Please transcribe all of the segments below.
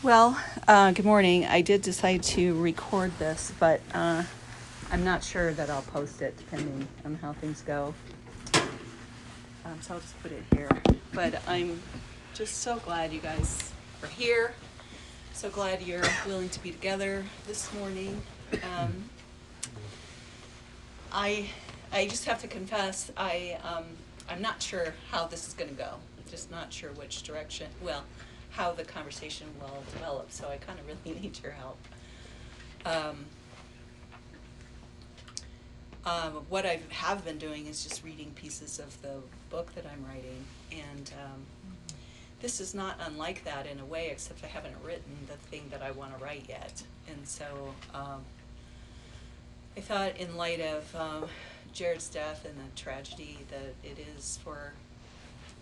Well, good morning. I did decide to record this, but I'm not sure that I'll post it depending on how things go. So I'll just put it here. But I'm just so glad you guys are here. So glad you're willing to be together this morning. I just have to confess, I'm not sure how this is going to go. Just not sure which direction. Well, how the conversation will develop. So I kind of really need your help. What I have been doing is just reading pieces of the book that I'm writing, and this is not unlike that in a way, except I haven't written the thing that I want to write yet. And so I thought, in light of Jared's death and the tragedy that it is for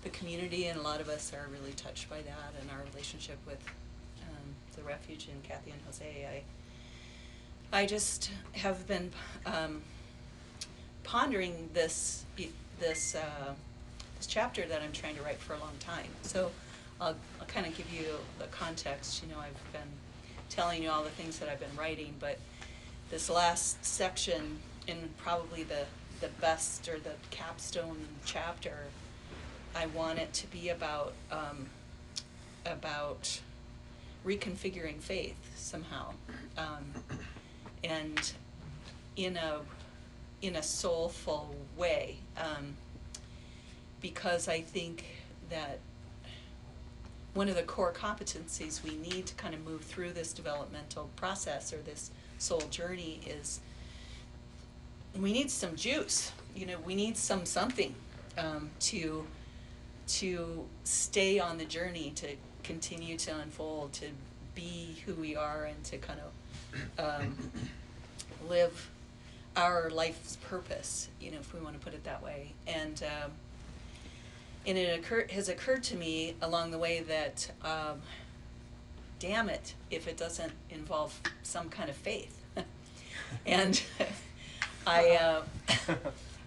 the community, and a lot of us are really touched by that, and our relationship with the refuge and Kathy and Jose, I just have been pondering this chapter that I'm trying to write for a long time. So I'll kind of give you the context. I've been telling you all the things that I've been writing, but this last section, in probably the best or the capstone chapter, I want it to be about reconfiguring faith somehow, and in a soulful way, because I think that one of the core competencies we need to kind of move through this developmental process or this soul journey is we need some juice. We need something to stay on the journey, to continue to unfold, to be who we are, and to kind of live our life's purpose, if we want to put it that way. And it has occurred to me along the way that, damn it, if it doesn't involve some kind of faith. And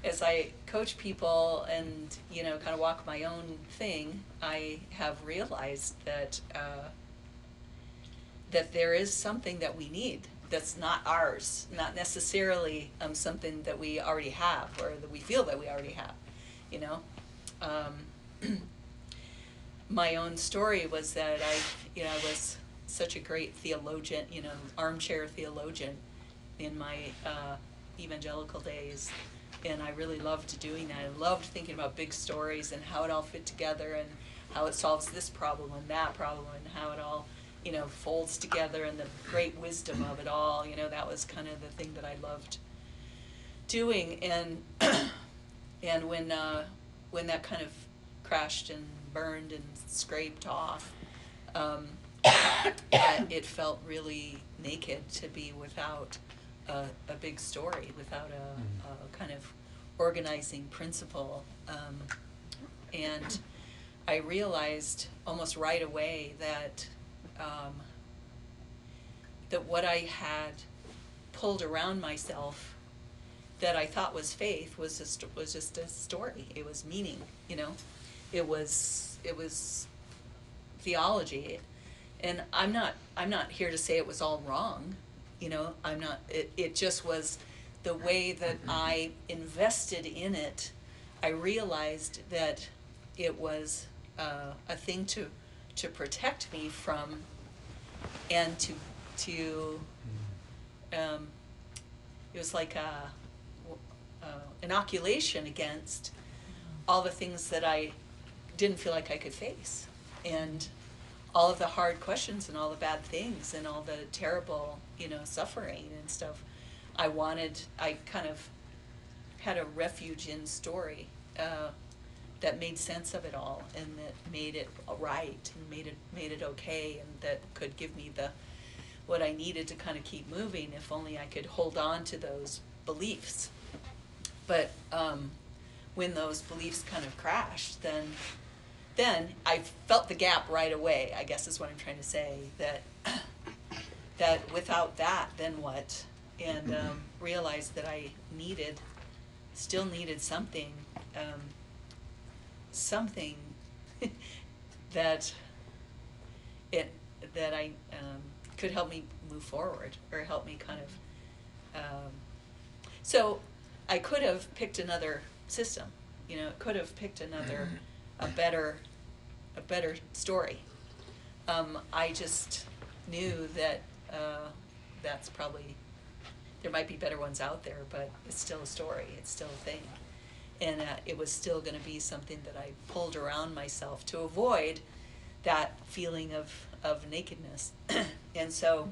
as I coach people and, kind of walk my own thing, I have realized that that there is something that we need that's not ours, not necessarily something that we already have or that we feel that we already have. My own story was that I was such a great theologian, armchair theologian in my evangelical days, and I really loved doing that. I loved thinking about big stories and how it all fit together and how it solves this problem and that problem and how it all folds together, and the great wisdom of it all. That was kind of the thing that I loved doing. And and when that kind of crashed and burned and scraped off, it felt really naked to be without a big story, without a kind of organizing principle. And I realized almost right away that that what I had pulled around myself that I thought was faith was just a story. It was meaning, It was theology, and I'm not here to say it was all wrong, I'm not. It just was the way that I invested in it. I realized that it was a thing to protect me from, and to it was like a inoculation against all the things that I didn't feel like I could face, and all of the hard questions and all the bad things and all the terrible, suffering and stuff. I kind of had a refuge in story that made sense of it all, and that made it right, and made it okay, and that could give me what I needed to kind of keep moving, if only I could hold on to those beliefs. But when those beliefs kind of crashed, then I felt the gap right away, I guess is what I'm trying to say, that without that, then what? And realized that I still needed something that it that I could help me move forward, or help me kind of. So I could have picked another system, could have picked another, a better story. I just knew that that's probably, there might be better ones out there, but it's still a story, it's still a thing. And it was still going to be something that I pulled around myself to avoid that feeling of nakedness. And so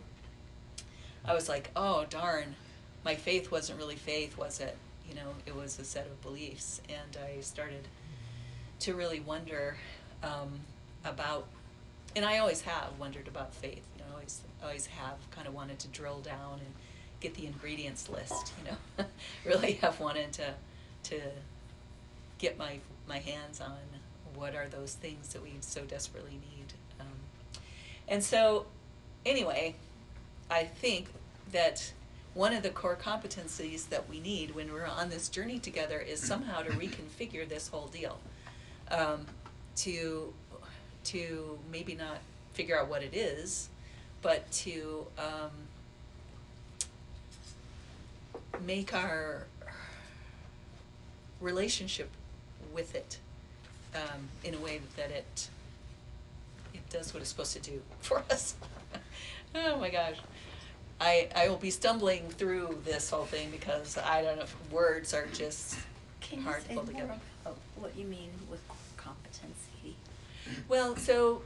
I was like, oh, darn, my faith wasn't really faith, was it? It was a set of beliefs. And I started to really wonder about, and I always have wondered about faith. Always have kind of wanted to drill down and get the ingredients list. Really have wanted to get my hands on what are those things that we so desperately need. And so, anyway, I think that one of the core competencies that we need when we're on this journey together is somehow to reconfigure this whole deal. To maybe not figure out what it is, but to make our relationship with it in a way that it does what it's supposed to do for us. Oh my gosh. I will be stumbling through this whole thing because I don't know if words are just hard to pull together. Can you say more of what you mean with competency? Well, so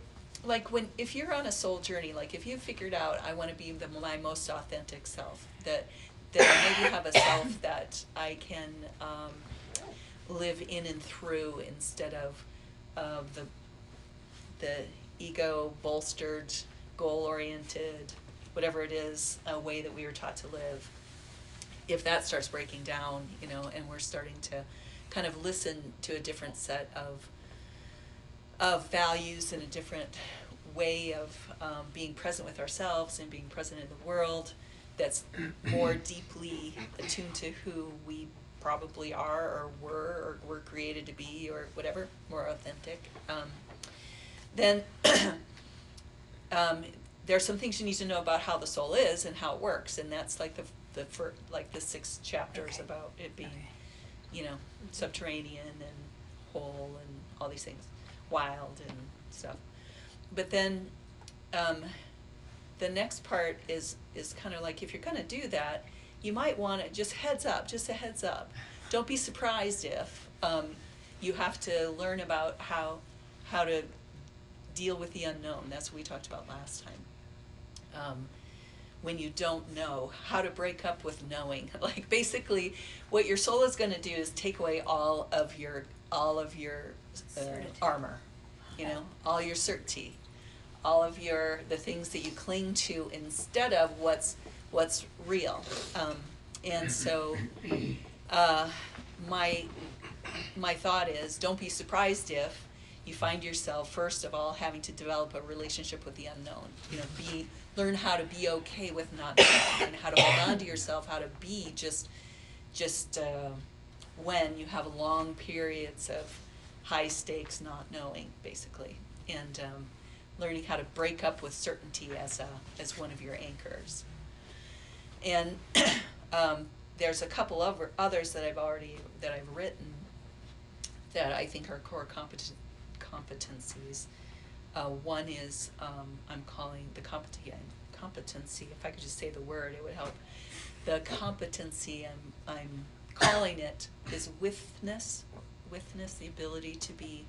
like if you're on a soul journey, like if you've figured out I want to be my most authentic self, that I maybe have a self that I can live in and through instead of the ego bolstered, goal oriented, whatever it is, a way that we were taught to live. If that starts breaking down, and we're starting to kind of listen to a different set of values and a different way of being present with ourselves and being present in the world, that's more deeply attuned to who we probably are or were created to be, or whatever, more authentic, then there's some things you need to know about how the soul is and how it works, and that's like the 6 chapters about it being, subterranean and whole and all these things, wild and stuff. But then the next part is kind of like, if you're going to do that, you might want to, just a heads up. Don't be surprised if you have to learn about how to deal with the unknown. That's what we talked about last time. When you don't know, how to break up with knowing. Like basically, what your soul is going to do is take away all of your armor, all your certainty, all of the things that you cling to instead of what's real. And so, my thought is, don't be surprised if you find yourself, first of all, having to develop a relationship with the unknown. Learn how to be okay with not knowing, and how to hold on to yourself, how to be just when you have long periods of high stakes not knowing, basically, and learning how to break up with certainty as one of your anchors. And there's a couple of others that I've written that I think are core competencies. One is I'm calling the competency. If I could just say the word, it would help. The competency I'm calling it is withness. Withness, the ability to be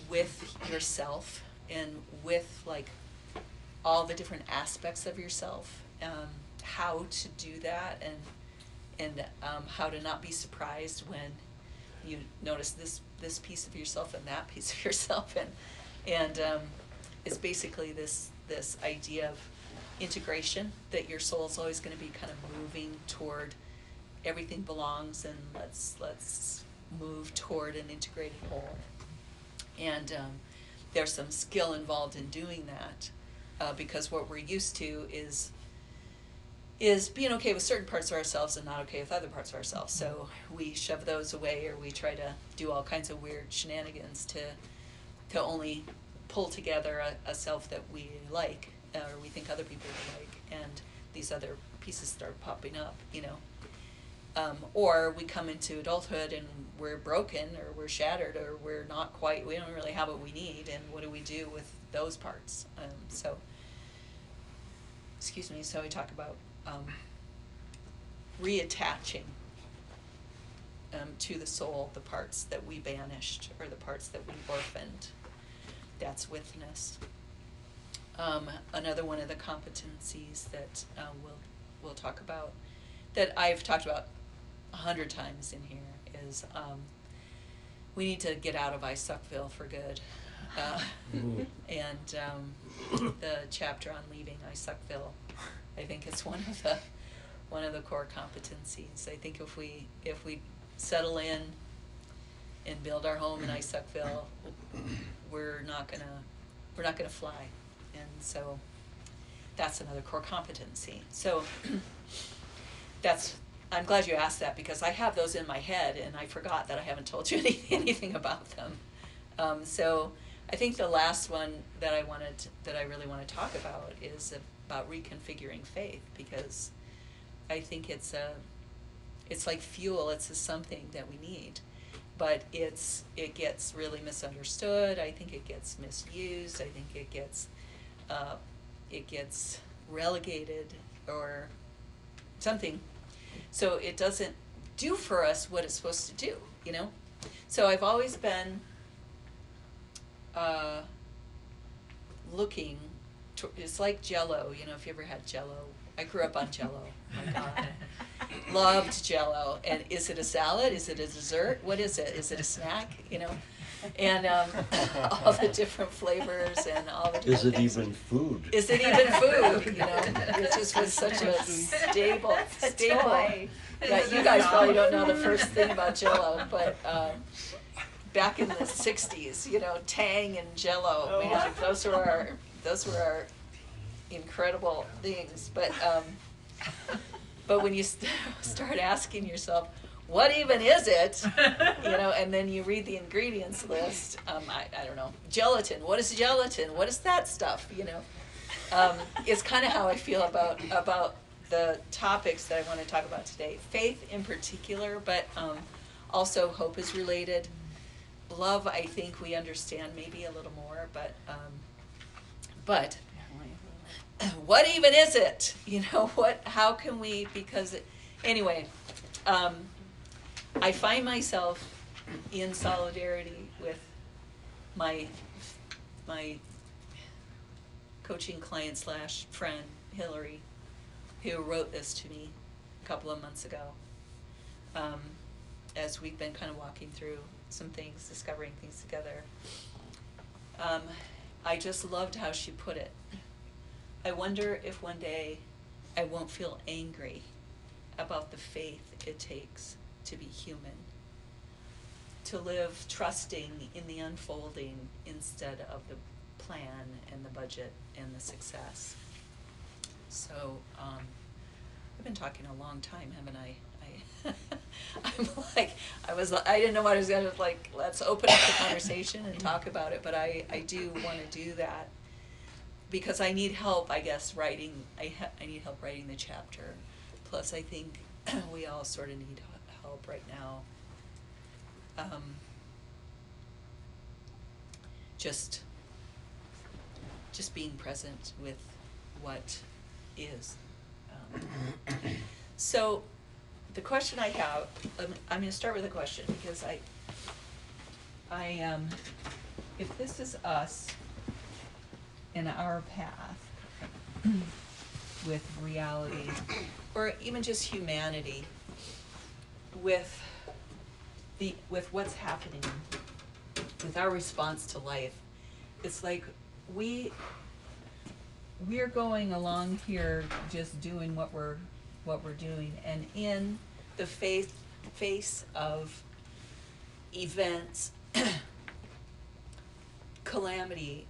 with yourself and with like all the different aspects of yourself. How to do that, and how to not be surprised when you notice this piece of yourself and that piece of yourself, and it's basically this idea of integration, that your soul is always going to be kind of moving toward everything belongs, and let's move toward an integrated whole. And there's some skill involved in doing that, because what we're used to is being okay with certain parts of ourselves and not okay with other parts of ourselves. So we shove those away, or we try to do all kinds of weird shenanigans to only pull together a self that we like, or we think other people will like, and these other pieces start popping up, you know. Or we come into adulthood and we're broken, or we're shattered, or we're not quite, we don't really have what we need, and what do we do with those parts? So we talk about reattaching to the soul the parts that we banished, or the parts that we orphaned. That's witness. Another one of the competencies that we'll talk about, that I've talked about 100 times in here, is we need to get out of I Suckville for good. And the chapter on leaving I Suckville, I think it's one of the core competencies. I think if we settle in and build our home in I Suckville, we're not gonna fly. And so that's another core competency. So I'm glad you asked that, because I have those in my head and I forgot that I haven't told you anything about them. So I think the last one that I really want to talk about is about reconfiguring faith, because I think it's like fuel. It's something that we need, but it gets really misunderstood. I think it gets misused. I think it gets relegated or something. So it doesn't do for us what it's supposed to do, you know? So I've always been looking, it's like Jell-O, you know, if you ever had Jell-O. I grew up on Jell-O, oh my God. Loved Jell-O. And is it a salad? Is it a dessert? What is it? Is it a snack? You know? And all the different flavors and all the different Is it things. even food? Is it even food? You know, it just was such a staple. Yeah, you guys probably don't know the first thing about Jell-O, but back in the '60s, you know, Tang and Jell-O, man, those were our incredible things. But when you start asking yourself, what even is it? You know, and then you read the ingredients list. I don't know. Gelatin. What is gelatin? What is that stuff? You know, it's kind of how I feel about the topics that I want to talk about today. Faith in particular, but also hope is related. Love, I think we understand maybe a little more, but what even is it? You know, how can we, anyway, I find myself in solidarity with my coaching client / friend, Hillary, who wrote this to me a couple of months ago, as we've been kind of walking through some things, discovering things together. I just loved how she put it. I wonder if one day I won't feel angry about the faith it takes to be human, to live trusting in the unfolding instead of the plan and the budget and the success. So I've been talking a long time, haven't I? I didn't know what I was gonna, let's open up the conversation and talk about it, but I do want to do that because I need help, I guess, writing. I need help writing the chapter. Plus, I think we all sort of need help right now. Just being present with what is. So the question I have, I'm going to start with a question because if this is us in our path with reality, or even just humanity, with what's happening, with our response to life, it's like we're going along here just doing what we're doing, and in the face of events, calamity,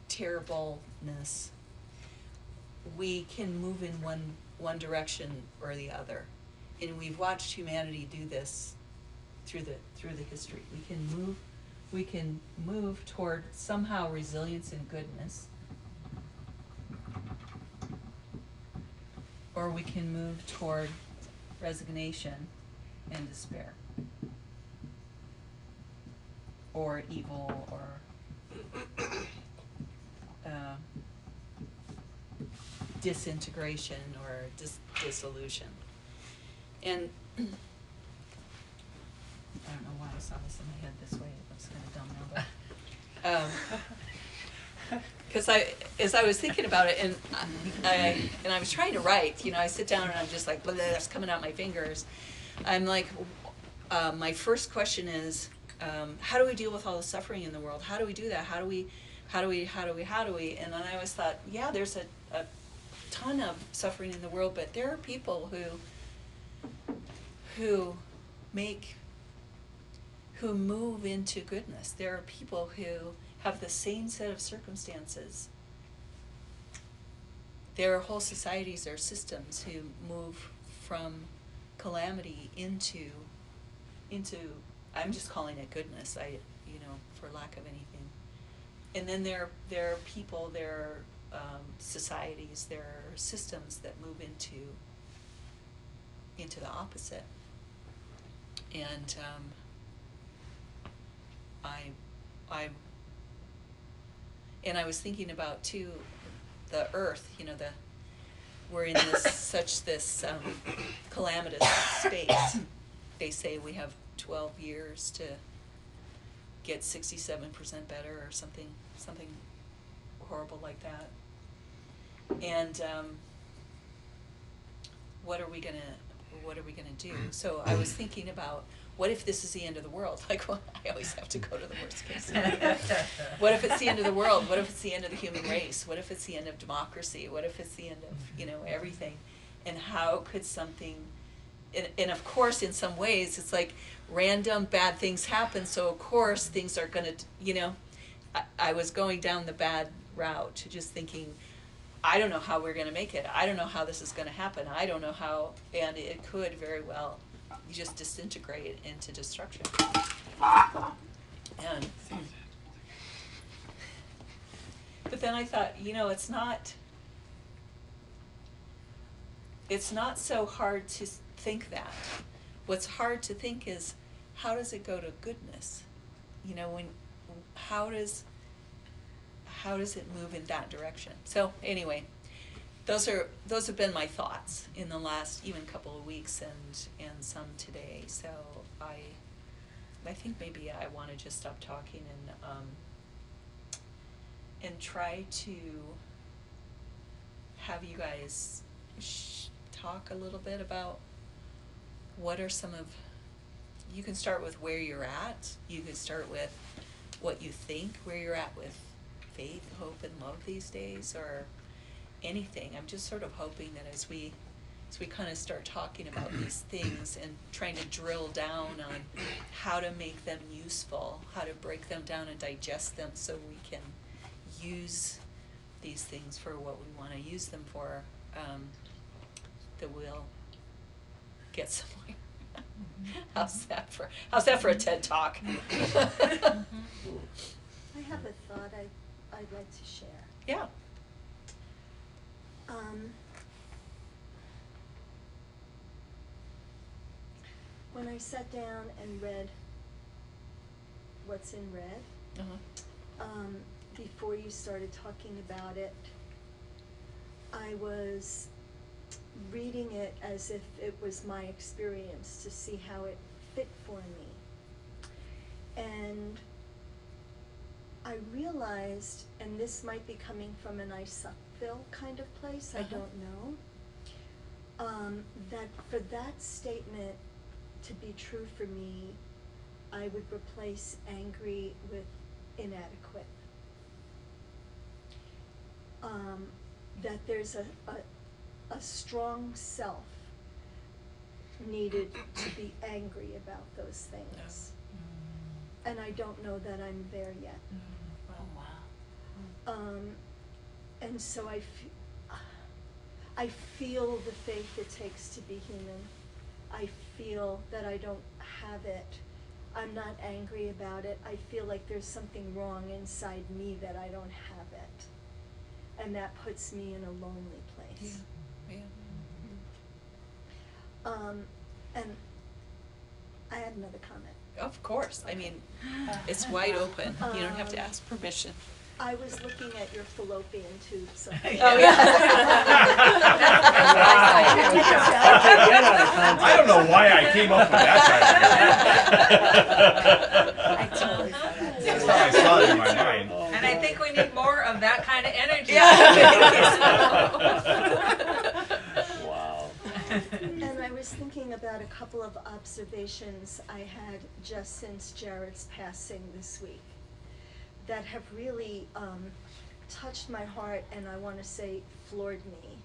terribleness, we can move in one direction or the other. And we've watched humanity do this through the history. We can move we can move toward somehow resilience and goodness, or we can move toward resignation and despair, or evil, or disintegration, or dissolution. And I don't know why I saw this in my head this way. It looks kind of dumb now, but because as I was thinking about it, and I was trying to write, I sit down and I'm just like, blah, blah, that's coming out my fingers. I'm like, my first question is, how do we deal with all the suffering in the world? How do we do that? How do we? And then I always thought, yeah, there's a ton of suffering in the world, but there are people who move into goodness. There are people who have the same set of circumstances. There are whole societies or systems who move from calamity into I'm just calling it goodness, for lack of anything. And then there are people, there are societies, there are systems that move into the opposite. And I was thinking about too the earth, we're in this calamitous space. They say we have 12 years to get 67% better, or something horrible like that. And what are we gonna do? So I was thinking about, what if this is the end of the world? Like, well, I always have to go to the worst case. What if it's the end of the world? What if it's the end of the human race? What if it's the end of democracy? What if it's the end of, everything? And how could something, and of course, in some ways, it's like random bad things happen, so of course things are gonna, I was going down the bad route, just thinking, I don't know how we're gonna make it. I don't know how this is gonna happen. I don't know how, and it could very well just disintegrate into destruction. And but then I thought, it's not so hard to think that. What's hard to think is, how does it go to goodness? How does it move in that direction? So anyway, those have been my thoughts in the last even couple of weeks, and some today. So I think maybe I want to just stop talking and try to have you guys talk a little bit about what are some of, you can start with where you're at, you can start with what you think where you're at with faith, hope, and love these days, or anything. I'm just sort of hoping that as we kind of start talking about these things and trying to drill down on how to make them useful, how to break them down and digest them so we can use these things for what we want to use them for, that we'll get somewhere. How's that for a TED Talk? I have a thought I'd like to share. Yeah. When I sat down and read what's in red, before you started talking about it, I was reading it as if it was my experience, to see how it fit for me. And I realized, and this might be coming from an I Suckville kind of place, I don't know, that for that statement to be true for me, I would replace angry with inadequate. That there's a strong self needed to be angry about those things. And I don't know that I'm there yet. Oh, wow. And so I feel the faith it takes to be human. I feel that I don't have it. I'm not angry about it. I feel like there's something wrong inside me that I don't have it. And that puts me in a lonely place. Yeah. And I had another comment. Of course. I mean, it's wide open. You don't have to ask permission. I was looking at your fallopian tubes. Oh, yeah. I don't know why I came up with that I totally thought that. That's how I saw it in my mind. And I think we need more of that kind of energy. Wow. And I was thinking about a couple of observations I had just since Jared's passing this week that have really touched my heart, and I want to say floored me.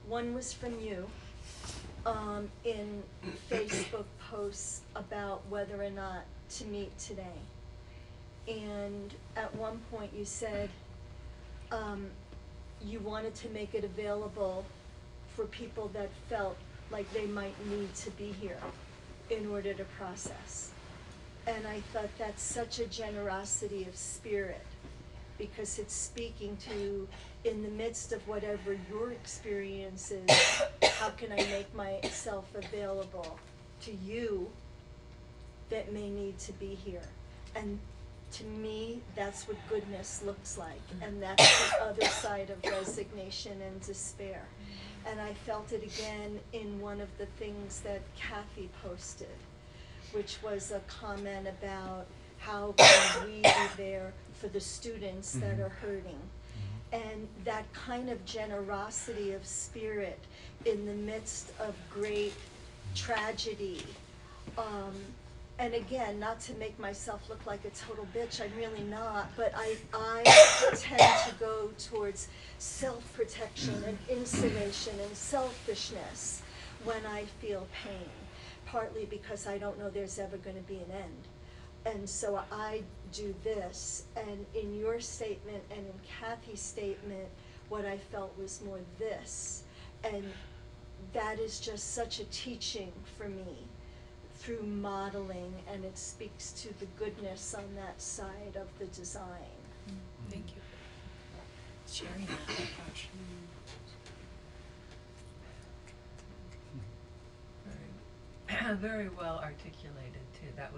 One was from you in Facebook posts about whether or not to meet today. And at one point you said you wanted to make it available for people that felt like they might need to be here in order to process. And I thought that's such a generosity of spirit, because it's speaking to, in the midst of whatever your experience is, how can I make myself available to you that may need to be here? And to me, that's what goodness looks like, and that's the other side of resignation and despair. And I felt it again in one of the things that Kathy posted, which was a comment about how can we be there for the students that are hurting. And that kind of generosity of spirit in the midst of great tragedy. And again, not to make myself look like a total bitch, I'm really not, but I tend to go towards self-protection and insulation and selfishness when I feel pain, partly because I don't know there's ever going to be an end. And so I do this, and in your statement and in Kathy's statement, what I felt was more this. And that is just such a teaching for me through modeling, and it speaks to the goodness on that side of the design. Thank you for sharing that. Oh, gosh. Very well articulated too. That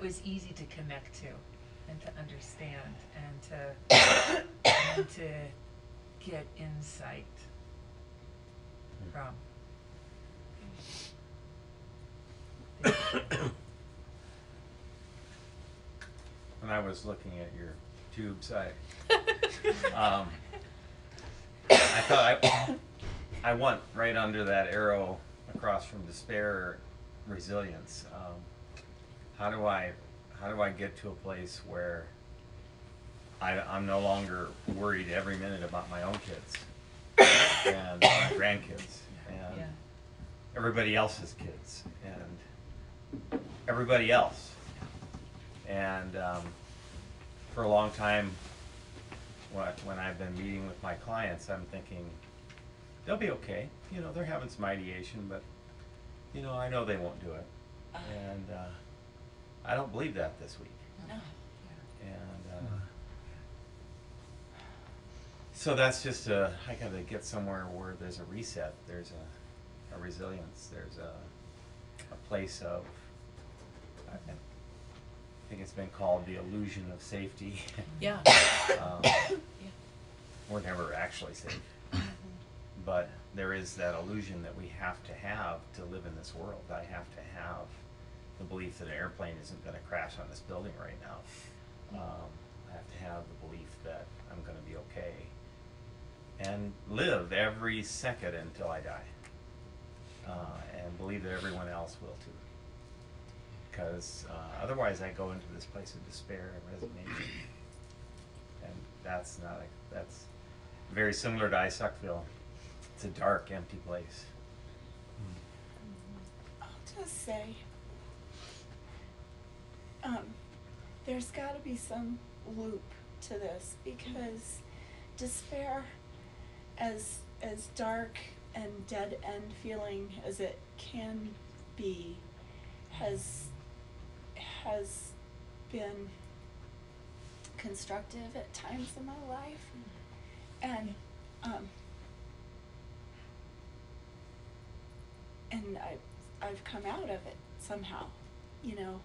was easy to connect to and to understand and to get insight from. When I was looking at your tubes, I thought I want right under that arrow across from despair, resilience. How do I get to a place where I'm no longer worried every minute about my own kids and my grandkids and everybody else's kids and everybody else. And for a long time, when I've been meeting with my clients, I'm thinking, they'll be okay. You know, they're having some ideation, but, you know, I know they won't do it. And I don't believe that this week. No. And so that's just I gotta get somewhere where there's a reset, there's a resilience, there's a place of, I think it's been called the illusion of safety. Yeah. We're never actually safe. But there is that illusion that we have to live in this world. I have to have the belief that an airplane isn't going to crash on this building right now. I have to have the belief that I'm going to be okay. And live every second until I die. And believe that everyone else will too. Because otherwise I go into this place of despair and resignation. And that's very similar to Isuckville. It's a dark, empty place. I'll just say, there's got to be some loop to this, because despair, as dark and dead end feeling as it can be, has been constructive at times in my life, and I've come out of it somehow, you know.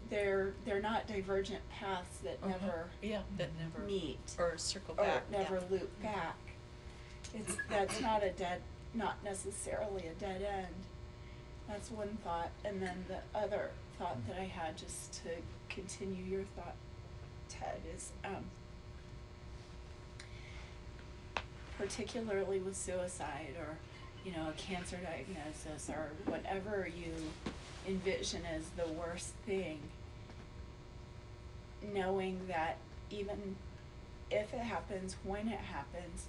They're not divergent paths that never Yeah, that never meet or circle or back. never yeah. loop back. That's not necessarily a dead end. That's one thought, and then the other thought that I had, just to continue your thought, Ted, is particularly with suicide, or a cancer diagnosis, or whatever you envision as the worst thing, knowing that even if it happens, when it happens,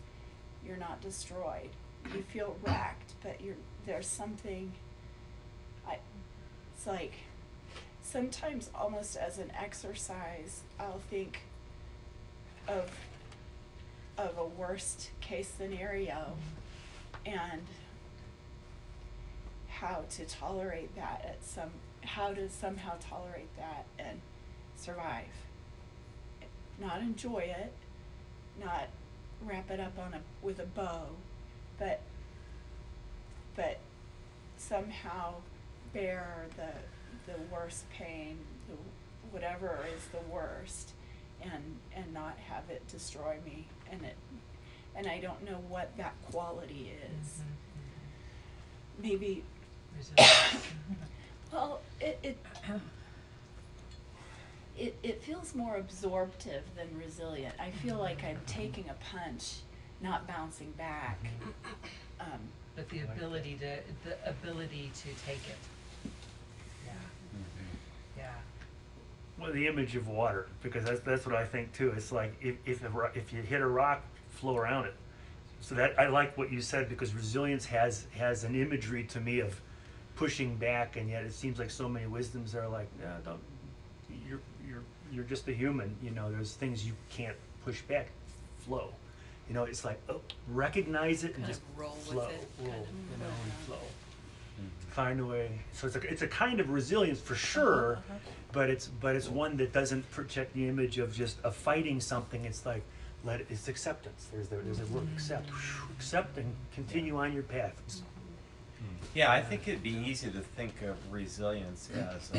you're not destroyed. You feel wrecked, but there's something. It's like sometimes, almost as an exercise, I'll think of a worst case scenario and how to tolerate that how to somehow tolerate that and survive. Not enjoy it, not wrap it up with a bow, but somehow bear the worst pain, whatever is the worst, and not have it destroy me. And I don't know what that quality is. Maybe Resilience. well, it feels more absorptive than resilient. I feel like I'm taking a punch, not bouncing back. But the ability to take it. Yeah. Yeah. Well, the image of water, because that's what I think too. It's like if you hit a rock, flow around it. So that I like what you said, because resilience has an imagery to me of pushing back, and yet it seems like so many wisdoms are like, no, don't. You're just a human. There's things you can't push back. Flow. It's like, recognize it and Kind just of roll flow, with it. roll, Kind of. and flow. Find a way. So it's a kind of resilience for sure, but it's one that doesn't project the image of just fighting something. It's like it's acceptance. There's a word, accept. Accept and continue on your path. Yeah, I think it'd be easy to think of resilience as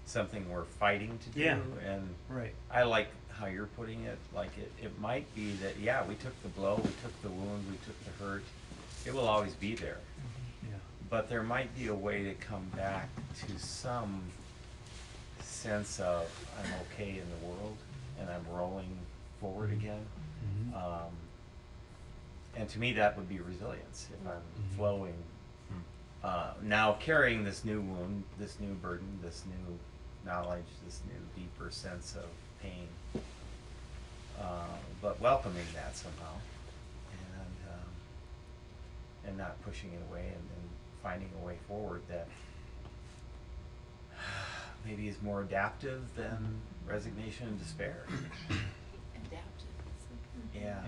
something we're fighting to do, Yeah. and Right. I like how you're putting it. Like it might be that, yeah, we took the blow, we took the wound, we took the hurt. It will always be there. Yeah. But there might be a way to come back to some sense of I'm okay in the world and I'm rolling forward again. Mhm. And to me that would be resilience, if I'm Mhm. flowing. Now carrying this new wound, this new burden, this new knowledge, this new deeper sense of pain, but welcoming that somehow, and not pushing it away, and finding a way forward that maybe is more adaptive than resignation and despair. Adaptive. Yeah.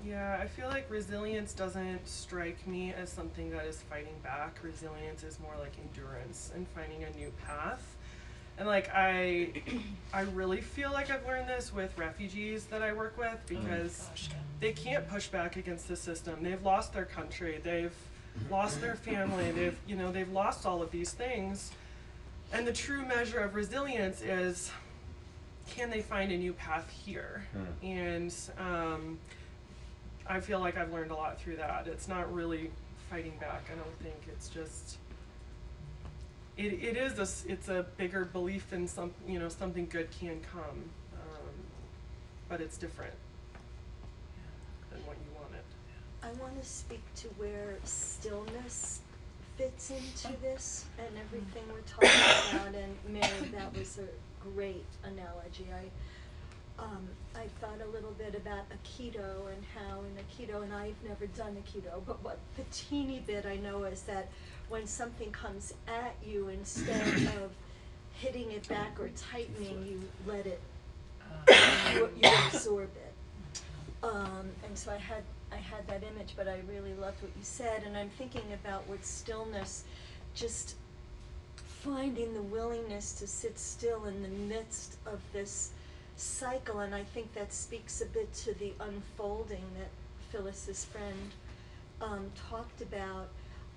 Yeah, I feel like resilience doesn't strike me as something that is fighting back. Resilience is more like endurance and finding a new path. And like I really feel like I've learned this with refugees that I work with, because Gosh, yeah. they can't push back against the system. They've lost their country, they've lost their family, they've lost all of these things. And the true measure of resilience is, can they find a new path here? And I feel like I've learned a lot through that. It's not really fighting back. I don't think it's just. It's a bigger belief in something good can come, but it's different than what you want it. I want to speak to where stillness fits into this and everything we're talking about. And Mary, that was a great analogy. I thought a little bit about Aikido, and how in Aikido, and I've never done Aikido, but what the teeny bit I know is that when something comes at you, instead of hitting it back or tightening, you let it, you absorb it. And so I had I had that image, but I really loved what you said, and I'm thinking about with stillness, just finding the willingness to sit still in the midst of this cycle, and I think that speaks a bit to the unfolding that Phyllis's friend talked about.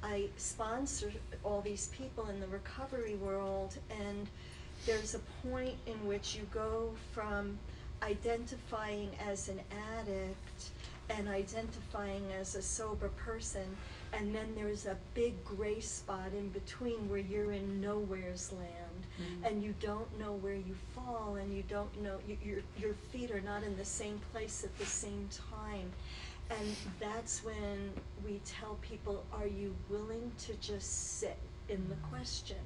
I sponsor all these people in the recovery world, and there's a point in which you go from identifying as an addict and identifying as a sober person, and then there's a big gray spot in between where you're in nowhere's land, and you don't know where you fall, and you don't know, your feet are not in the same place at the same time. And that's when we tell people, are you willing to just sit in the question?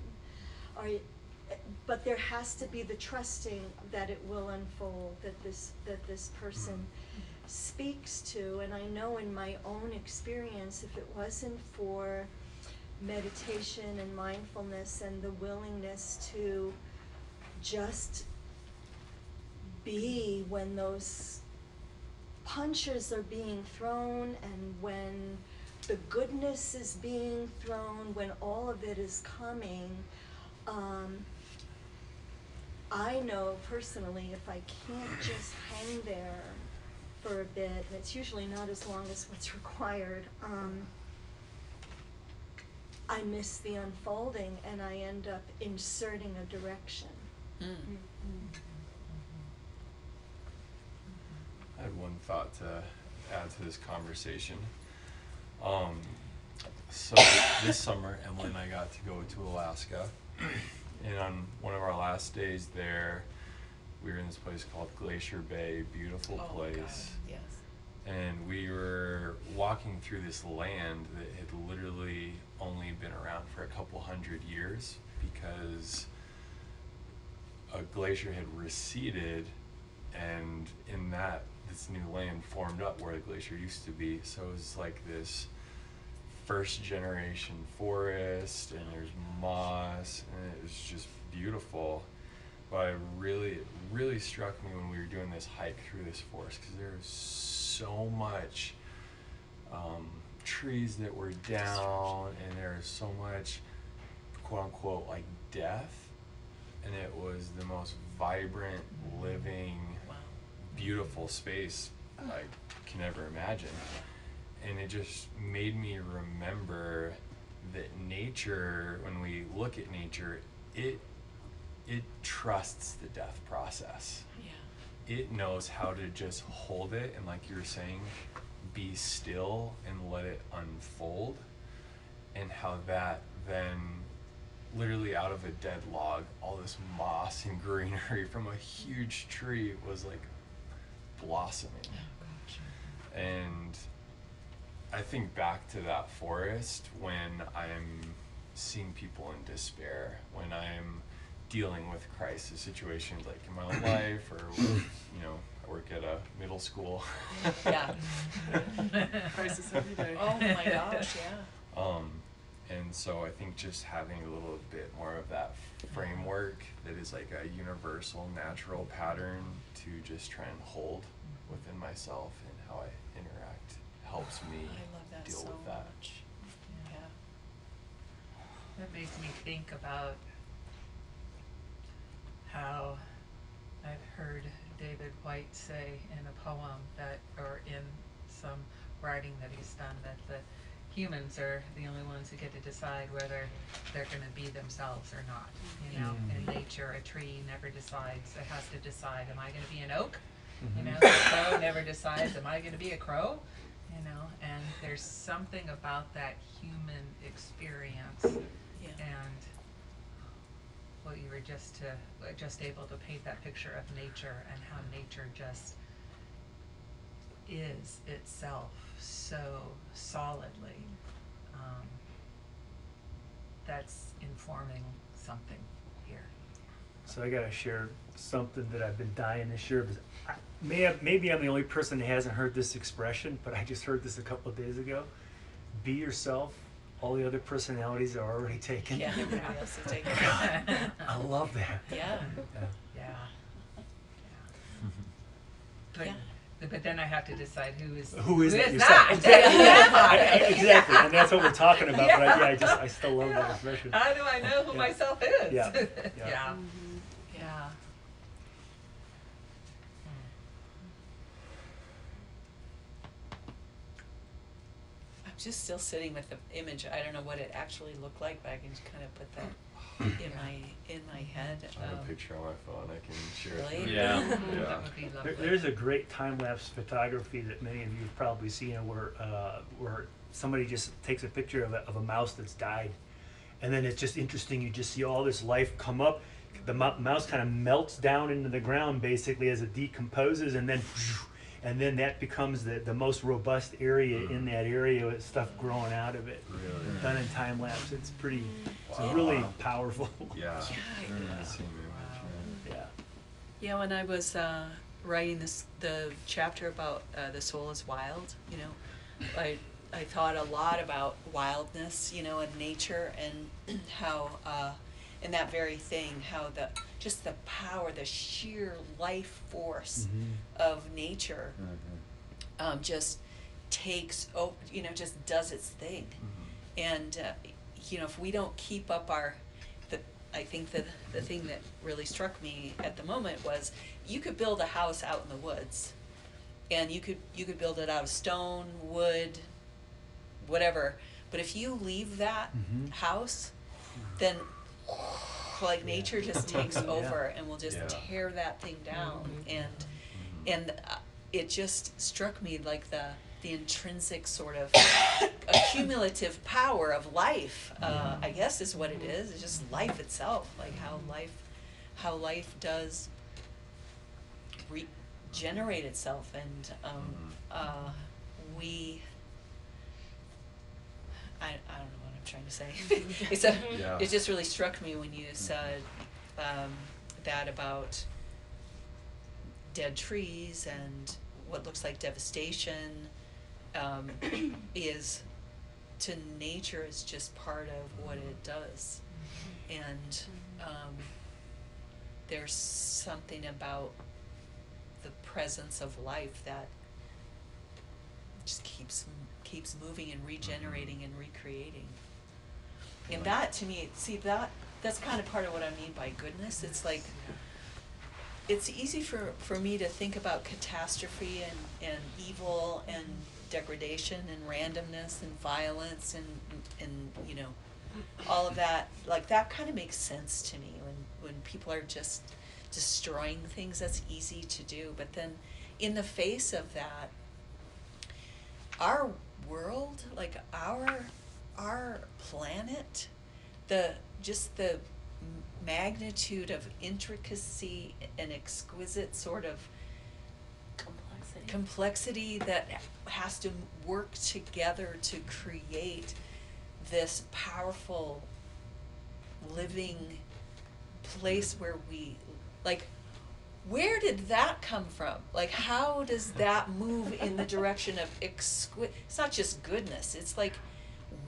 But there has to be the trusting that it will unfold, that this person speaks to. And I know in my own experience, if it wasn't for meditation and mindfulness and the willingness to just be when those punches are being thrown and when the goodness is being thrown, when all of it is coming, I know personally if I can't just hang there for a bit, and it's usually not as long as what's required, I miss the unfolding and I end up inserting a direction. I had one thought to add to this conversation. So this summer, Emily and I got to go to Alaska, and on one of our last days there, we were in this place called Glacier Bay, beautiful place. God, yes. And we were walking through this land that had literally only been around for a couple hundred years because a glacier had receded, and in that, this new land formed up where the glacier used to be. So it was like this first generation forest, and there's moss, and it was just beautiful. But it really struck me when we were doing this hike through this forest, because there was so much trees that were down, and there was so much quote unquote like death, and it was the most vibrant, living, beautiful space I can ever imagine. And it just made me remember that nature, when we look at nature, it trusts the death process. Yeah. It knows how to just hold it and, like you were saying, be still and let it unfold, and how that then literally out of a dead log, all this moss and greenery from a huge tree was like blossoming. And I think back to that forest when I'm seeing people in despair, when I'm dealing with crisis situations like in my own life, or you know, I work at a middle school. Yeah. Crisis every day. Oh my gosh, yeah. And so I think just having a little bit more of that framework that is like a universal, natural pattern to just try and hold within myself and how I interact helps me I love that deal so with that. much. Yeah. That makes me think about how I've heard David White say in a poem that, or in some writing that he's done, that the humans are the only ones who get to decide whether they're going to be themselves or not. You know, in nature, a tree never decides. It has to decide, am I going to be an oak? You know, the crow never decides, am I going to be a crow? You know, and there's something about that human experience. Yeah. And well, you were just able to paint that picture of nature and how nature just is itself so solidly. That's informing something here. So I gotta share something that I've been dying to share. Maybe I'm the only person that hasn't heard this expression, but I just heard this a couple of days ago. Be yourself. All the other personalities are already taken. Yeah, everybody else is taking it. I love that. Yeah. Yeah. Yeah. Mm-hmm. But, Yeah. but then I have to decide who is that that? yourself? Exactly. Exactly, and that's what we're talking about. But I still love that expression. How do I know who Yeah. myself is? Yeah. Yeah. Yeah. Yeah. I'm just still sitting with the image. I don't know what it actually looked like, but I can just kind of put that in my head. I have a picture on my phone. I can share it. Really? with you. Yeah. Yeah. That would be lovely. There's a great time-lapse photography that many of you have probably seen where somebody just takes a picture of a mouse that's died, and then it's just interesting. You just see all this life come up. The mouse kind of melts down into the ground basically as it decomposes, and then that becomes the most robust area in that area with stuff growing out of it. Really? Done in time lapse. It's pretty. It's Wow. really powerful. Yeah. Yeah. The same image, Yeah. Yeah, when I was writing the chapter about the soul is wild, you know, I thought a lot about wildness, you know, and nature, and how and that very thing, how just the power, the sheer life force of nature just takes over, you know, just does its thing. And you know, if we don't keep up I think the thing that really struck me at the moment was you could build a house out in the woods, and you could build it out of stone, wood, whatever. But if you leave that house, then like nature just takes over and will just Yeah. tear that thing down. And it just struck me like the intrinsic sort of accumulative power of life, I guess is what it is. It's just life itself, like how life does regenerate itself. And I don't know what I'm trying to say. Yeah. It just really struck me when you said that about dead trees and what looks like devastation is to nature is just part of what it does. And there's something about the presence of life that just keeps moving and regenerating and recreating. And that, to me, that's kind of part of what I mean by goodness. It's like, it's easy for me to think about catastrophe and evil and degradation and randomness and violence and you know, all of that. Like, that kind of makes sense to me when people are just destroying things. That's easy to do. But then in the face of that, our world, like our planet, the magnitude of intricacy and exquisite sort of complexity that has to work together to create this powerful living place where we, like, where did that come from? Like, how does that move in the direction of it's not just goodness, it's like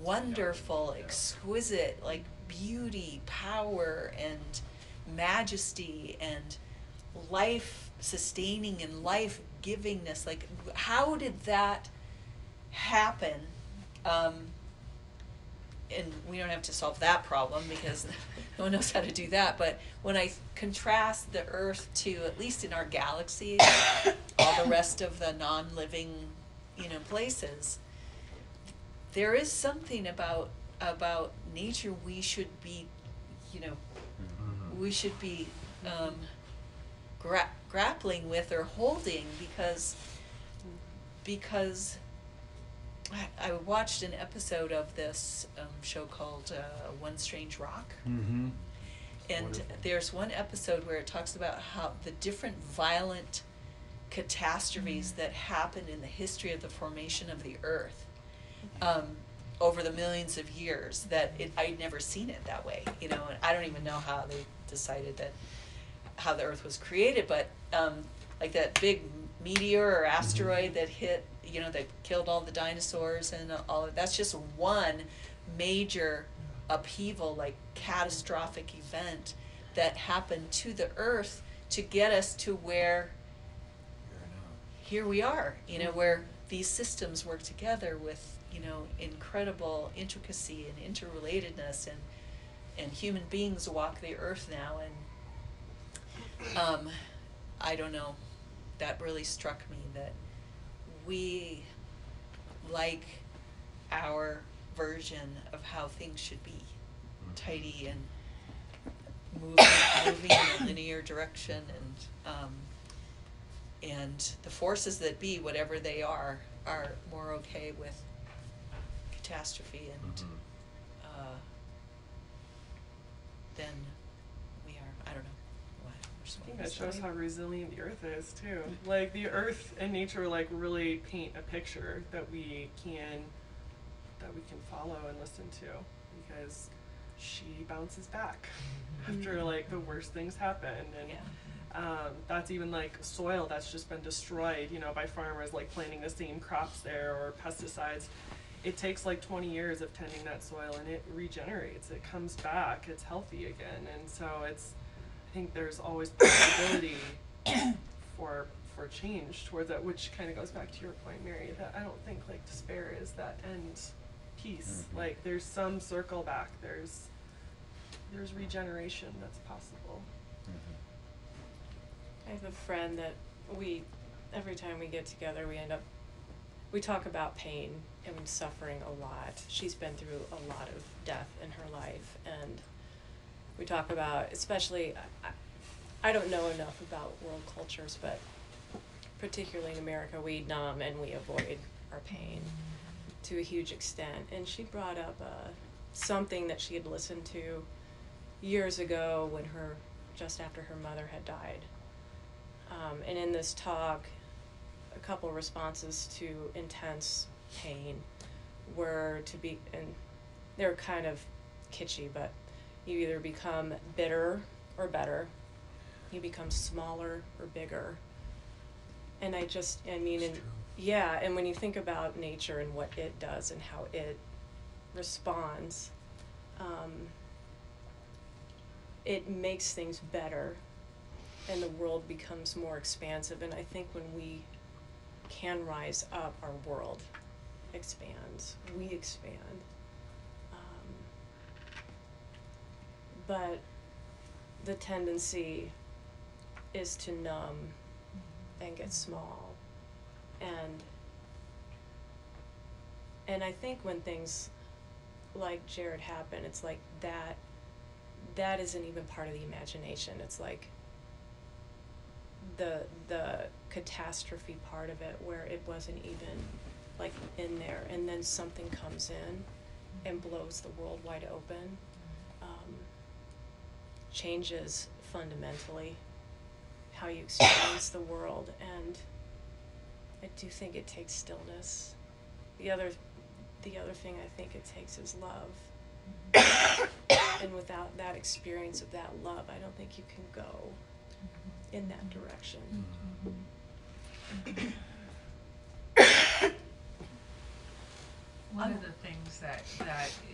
wonderful, exquisite, like beauty, power, and majesty, and life sustaining and life givingness. Like, how did that happen? And we don't have to solve that problem because no one knows how to do that. But when I contrast the Earth to, at least in our galaxy, all the rest of the non-living, you know, places, there is something about nature we should be, you know, we should be grappling with or holding, because I watched an episode of this show called One Strange Rock. And Wonderful. there's one episode where it talks about how the different violent catastrophes that happened in the history of the formation of the Earth over the millions of years, that I'd never seen it that way, you know, and I don't even know how they decided how the Earth was created, but like that big meteor or asteroid that hit, you know, that killed all the dinosaurs and all of that's just one major upheaval, like catastrophic event that happened to the Earth to get us to where here we are, you know, where these systems work together with, you know, incredible intricacy and interrelatedness, and human beings walk the earth now, and I don't know, that really struck me, that we like our version of how things should be, tidy and moving in a linear direction, and the forces that be, whatever they are more okay with catastrophe and than we are. I don't know why we're so. I think that shows how resilient the earth is too. Like the earth and nature like really paint a picture that we can follow and listen to, because she bounces back after like the worst things happen, and that's even like soil that's just been destroyed, you know, by farmers like planting the same crops there, or pesticides. It takes like 20 years of tending that soil, and it regenerates, it comes back, it's healthy again. And so I think there's always possibility for change towards that, which kind of goes back to your point, Mary, that I don't think like despair is that end piece. Like there's some circle back, there's regeneration that's possible. I have a friend that every time we get together, we talk about pain and suffering a lot. She's been through a lot of death in her life, and we talk about, especially, I don't know enough about world cultures, but particularly in America, we numb and we avoid our pain to a huge extent. And she brought up something that she had listened to years ago just after her mother had died. And in this talk, a couple responses to intense pain were and they're kind of kitschy, but you either become bitter or better, you become smaller or bigger. And and when you think about nature and what it does and how it responds, it makes things better, and the world becomes more expansive. And I think when we can rise up, our world expands, we expand. But the tendency is to numb and get small. And I think when things like Jared happen, it's like that isn't even part of the imagination. It's like the catastrophe part of it, where it wasn't even like in there, and then something comes in and blows the world wide open, changes fundamentally how you experience the world. And I do think it takes stillness. The other thing I think it takes is love. And without that experience of that love, I don't think you can go in that direction. One of the things that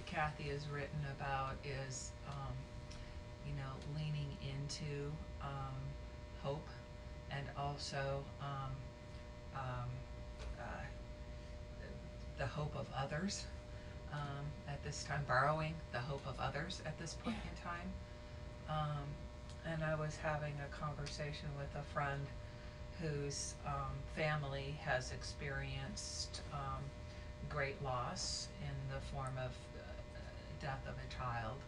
Kathy has written about is, leaning into hope, and also the hope of others at this time, borrowing the hope of others at this point in time. And I was having a conversation with a friend whose family has experienced great loss in the form of death of a child,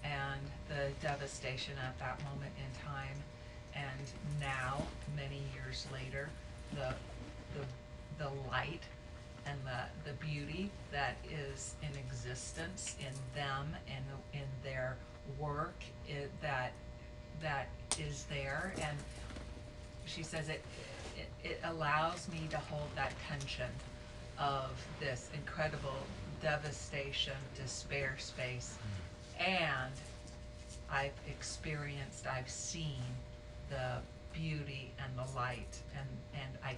and the devastation at that moment in time, and now, many years later, the light and the beauty that is in existence in them and in their work, that is there. And she says it allows me to hold that tension of this incredible devastation, despair space, and I've seen the beauty and the light, and I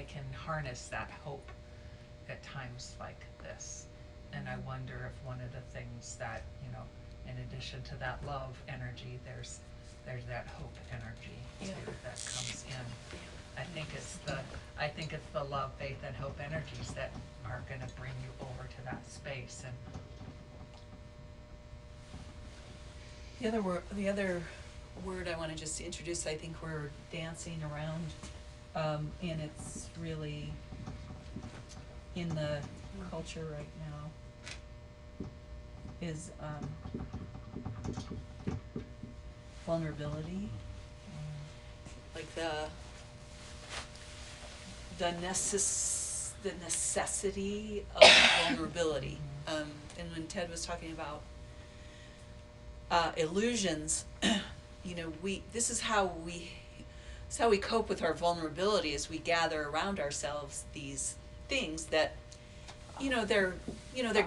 can harness that hope at times like this. And I wonder if one of the things that, in addition to that love energy, there's there's that hope energy Yeah. too that comes in. I think it's the love, faith, and hope energies that are gonna bring you over to that space. And The other word I want to just introduce, I think we're dancing around, and it's really in the culture right now, is vulnerability. Like the necessity of vulnerability. And when Ted was talking about illusions, you know, this is how we cope with our vulnerability, is we gather around ourselves these things that, they're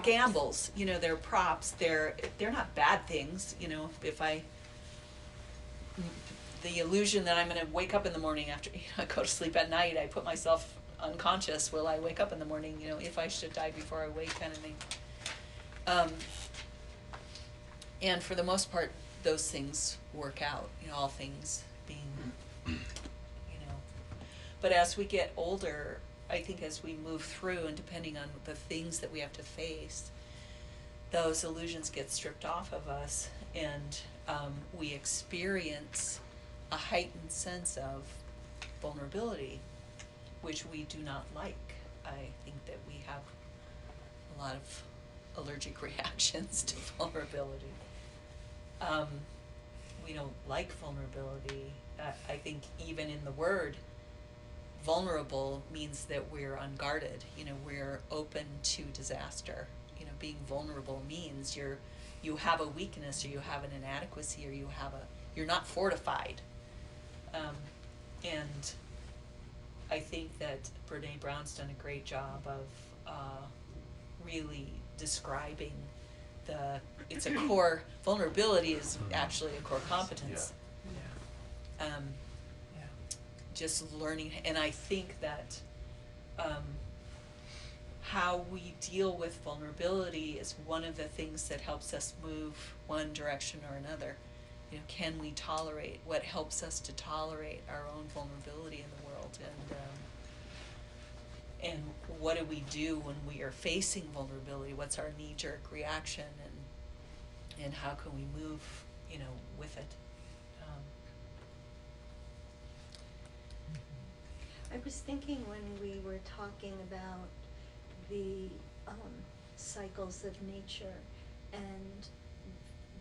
gambles, they're props, they're not bad things, the illusion that I'm gonna wake up in the morning after, I go to sleep at night, I put myself unconscious, will I wake up in the morning, if I should die before I wake, kind of thing. And for the most part, those things work out, all things being, but as we get older, I think as we move through, and depending on the things that we have to face, those illusions get stripped off of us, and we experience a heightened sense of vulnerability, which we do not like. I think that we have a lot of allergic reactions to vulnerability. We don't like vulnerability. I think even in the word, vulnerable means that we're unguarded, we're open to disaster. Being vulnerable means you have a weakness, or you have an inadequacy, or you're not fortified. And I think that Brene Brown's done a great job of really describing it's a core, vulnerability is actually a core competence. yeah, Just learning, and I think that how we deal with vulnerability is one of the things that helps us move one direction or another. Can we tolerate, what helps us to tolerate our own vulnerability in the world, and what do we do when we are facing vulnerability? What's our knee-jerk reaction, and how can we move, with it? I was thinking when we were talking about the cycles of nature and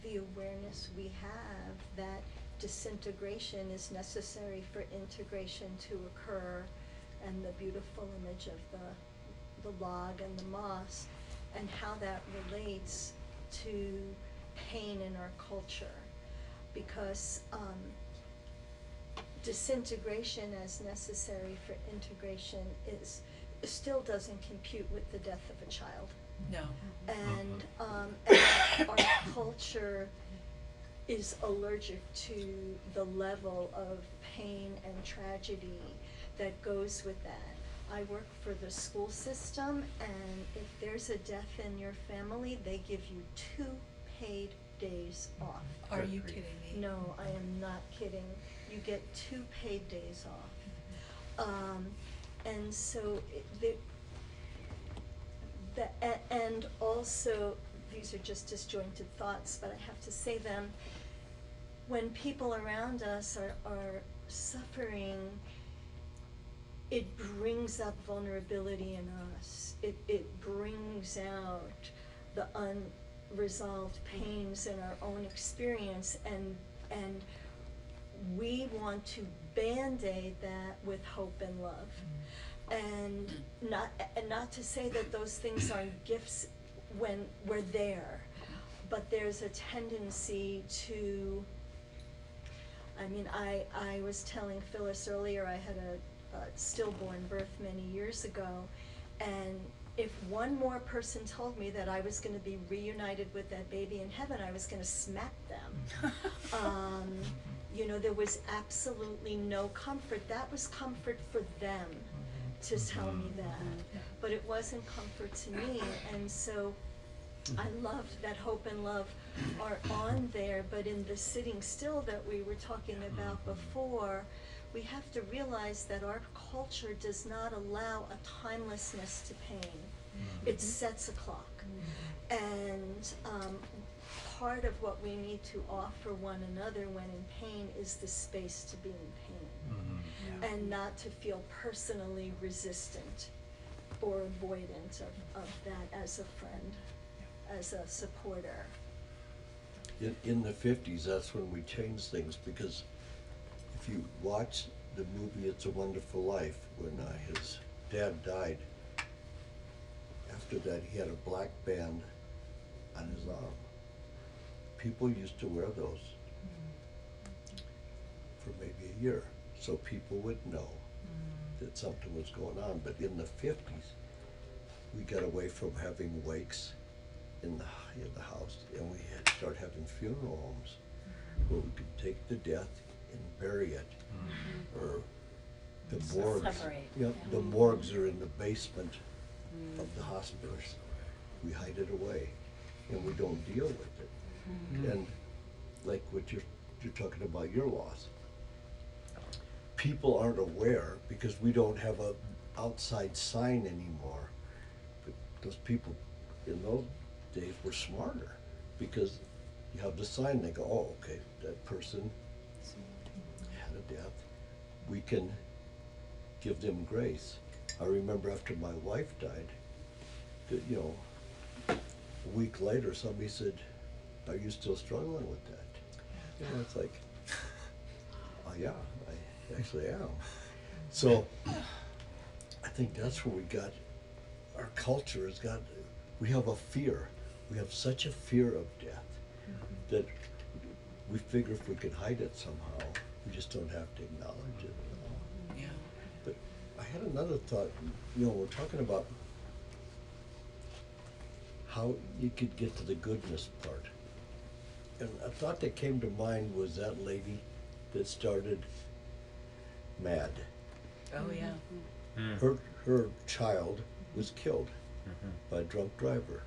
the awareness we have that disintegration is necessary for integration to occur, and the beautiful image of the log and the moss, and how that relates to pain in our culture, because disintegration as necessary for integration still doesn't compute with the death of a child. No. And our culture is allergic to the level of pain and tragedy that goes with that. I work for the school system, and if there's a death in your family, they give you 2 paid days off. Are you kidding me? No, I am not kidding. You get 2 paid days off. And so and also, these are just disjointed thoughts, but I have to say them. When people around us are suffering, it brings up vulnerability in us. It brings out the unresolved pains in our own experience, and we want to band-aid that with hope and love. And not to say that those things aren't gifts when we're there, but there's a tendency to, I was telling Phyllis earlier, I had a stillborn birth many years ago, and if one more person told me that I was going to be reunited with that baby in heaven, I was going to smack them. There was absolutely no comfort. That was comfort for them to tell me that, but it wasn't comfort to me. And so I loved that hope and love are on there, but in the sitting still that we were talking about before, we have to realize that our culture does not allow a timelessness to pain. It sets a clock. And part of what we need to offer one another when in pain is the space to be in pain, and not to feel personally resistant or avoidant of that as a friend, as a supporter. In the 50s, that's when we changed things, because if you watch the movie It's a Wonderful Life, when his dad died, after that he had a black band on his arm. People used to wear those for maybe a year, so people would know that something was going on. But in the 50s, we got away from having wakes in the house, and we had to start having funeral homes where we could take the death and bury it, or the morgues. Separate. Yep, the morgues are in the basement of the hospitals. We hide it away, and we don't deal with it. And like what you're talking about, your loss, people aren't aware because we don't have a outside sign anymore. But those people in those days were smarter, because you have the sign, they go, oh, okay, that person had a death, we can give them grace. I remember after my wife died, that, you know, a week later somebody said, are you still struggling with that? You know, it's like, oh yeah, I actually am. So I think that's where we got, our culture has got, we have a fear. We have such a fear of death that we figure if we can hide it somehow, we just don't have to acknowledge it. Yeah. But I had another thought, you know, we're talking about how you could get to the goodness part. And a thought that came to mind was that lady that started MAD. Oh, yeah. Her child was killed by a drunk driver.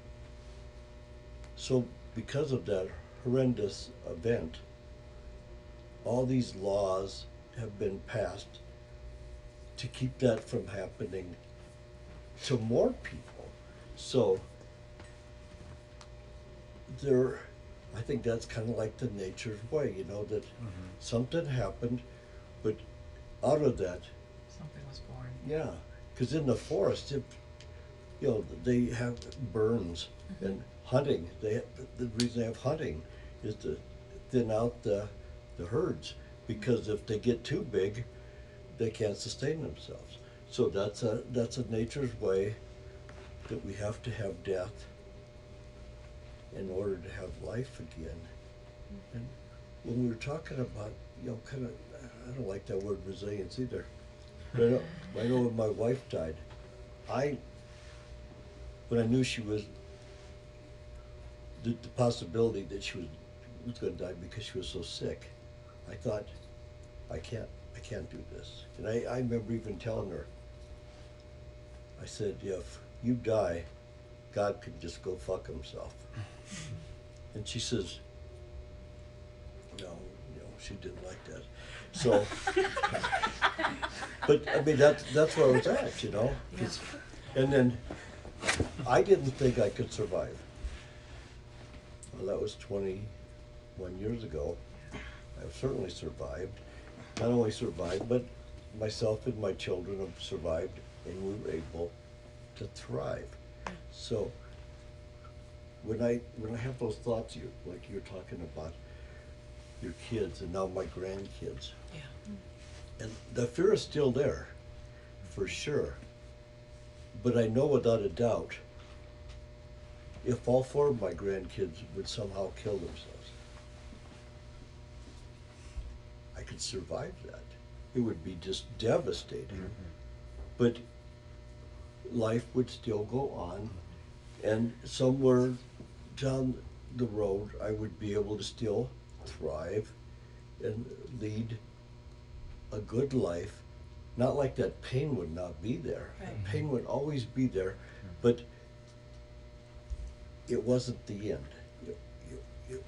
So because of that horrendous event, all these laws have been passed to keep that from happening to more people. So I think that's kind of like the nature's way, you know, that something happened, but out of that, Something was born. yeah, because in the forest, you know, they have burns and hunting. The reason they have hunting is to thin out the herds, because if they get too big, they can't sustain themselves. So that's a nature's way that we have to have death in order to have life again. And when we were talking about, you know, kind of, I don't like that word resilience either. But I know when my wife died, when I knew she was, the possibility that she was going to die because she was so sick, I thought, I can't do this. And I remember even telling her, I said, if you die, God could just go fuck himself. And she says, no, you know, she didn't like that. So, but I mean, that's where I was at, you know? And then I didn't think I could survive. Well, that was 21 years ago. I've certainly survived. Not only survived, but myself and my children have survived, and we were able to thrive. So when I have those thoughts, like you're talking about your kids and now my grandkids, and the fear is still there, for sure. But I know without a doubt, if all 4 of my grandkids would somehow kill themselves, I could survive that. It would be just devastating. But life would still go on, and somewhere down the road I would be able to still thrive and lead a good life. Not like that pain would not be there. Right. Pain would always be there, but it wasn't the end. You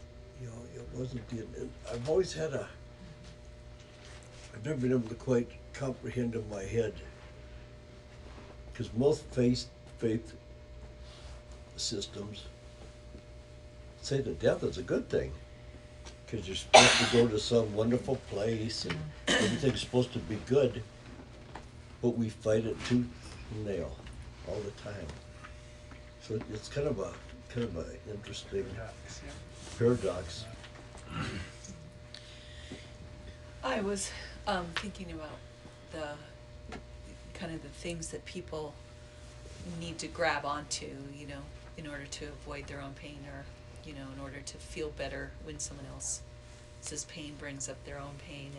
know, it wasn't the end. And I've always had I've never been able to quite comprehend in my head, because most faith systems say that death is a good thing, because you're supposed to go to some wonderful place and everything's supposed to be good, but we fight it tooth and nail all the time. So it's kind of a interesting paradox. I was thinking about the kind of the things that people need to grab onto, you know, in order to avoid their own pain, or, you know, in order to feel better when someone else's pain brings up their own pain,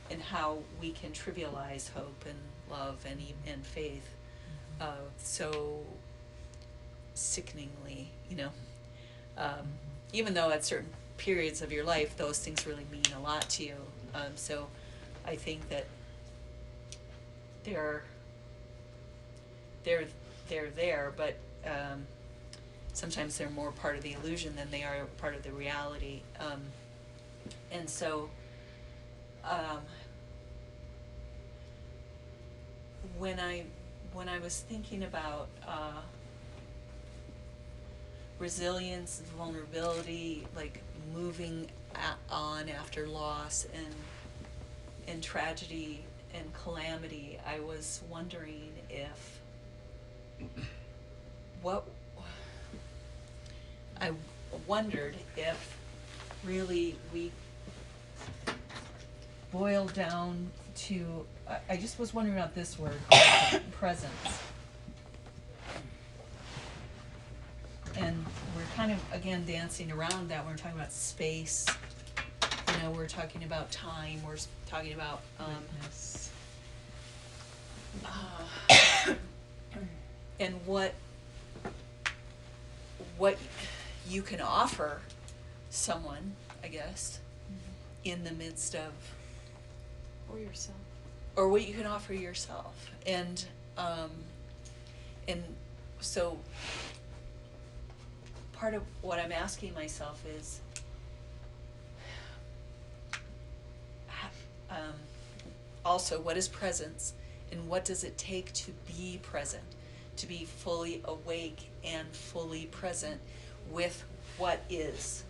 and how we can trivialize hope and love and faith so sickeningly, you know. Even though at certain periods of your life those things really mean a lot to you. So I think that they're there, but sometimes they're more part of the illusion than they are part of the reality. And so when I was thinking about resilience, vulnerability, like moving on after loss and tragedy and calamity, I was wondering if I wondered if really we boil down to, I just was wondering about this word, presence. And we're kind of, again, dancing around that. We're talking about space, you know, we're talking about time, we're talking about, and what you can offer someone, I guess, in the midst of, Or yourself. or what you can offer yourself. And so part of what I'm asking myself is, also, what is presence, and what does it take to be present, to be fully awake and fully present with what is?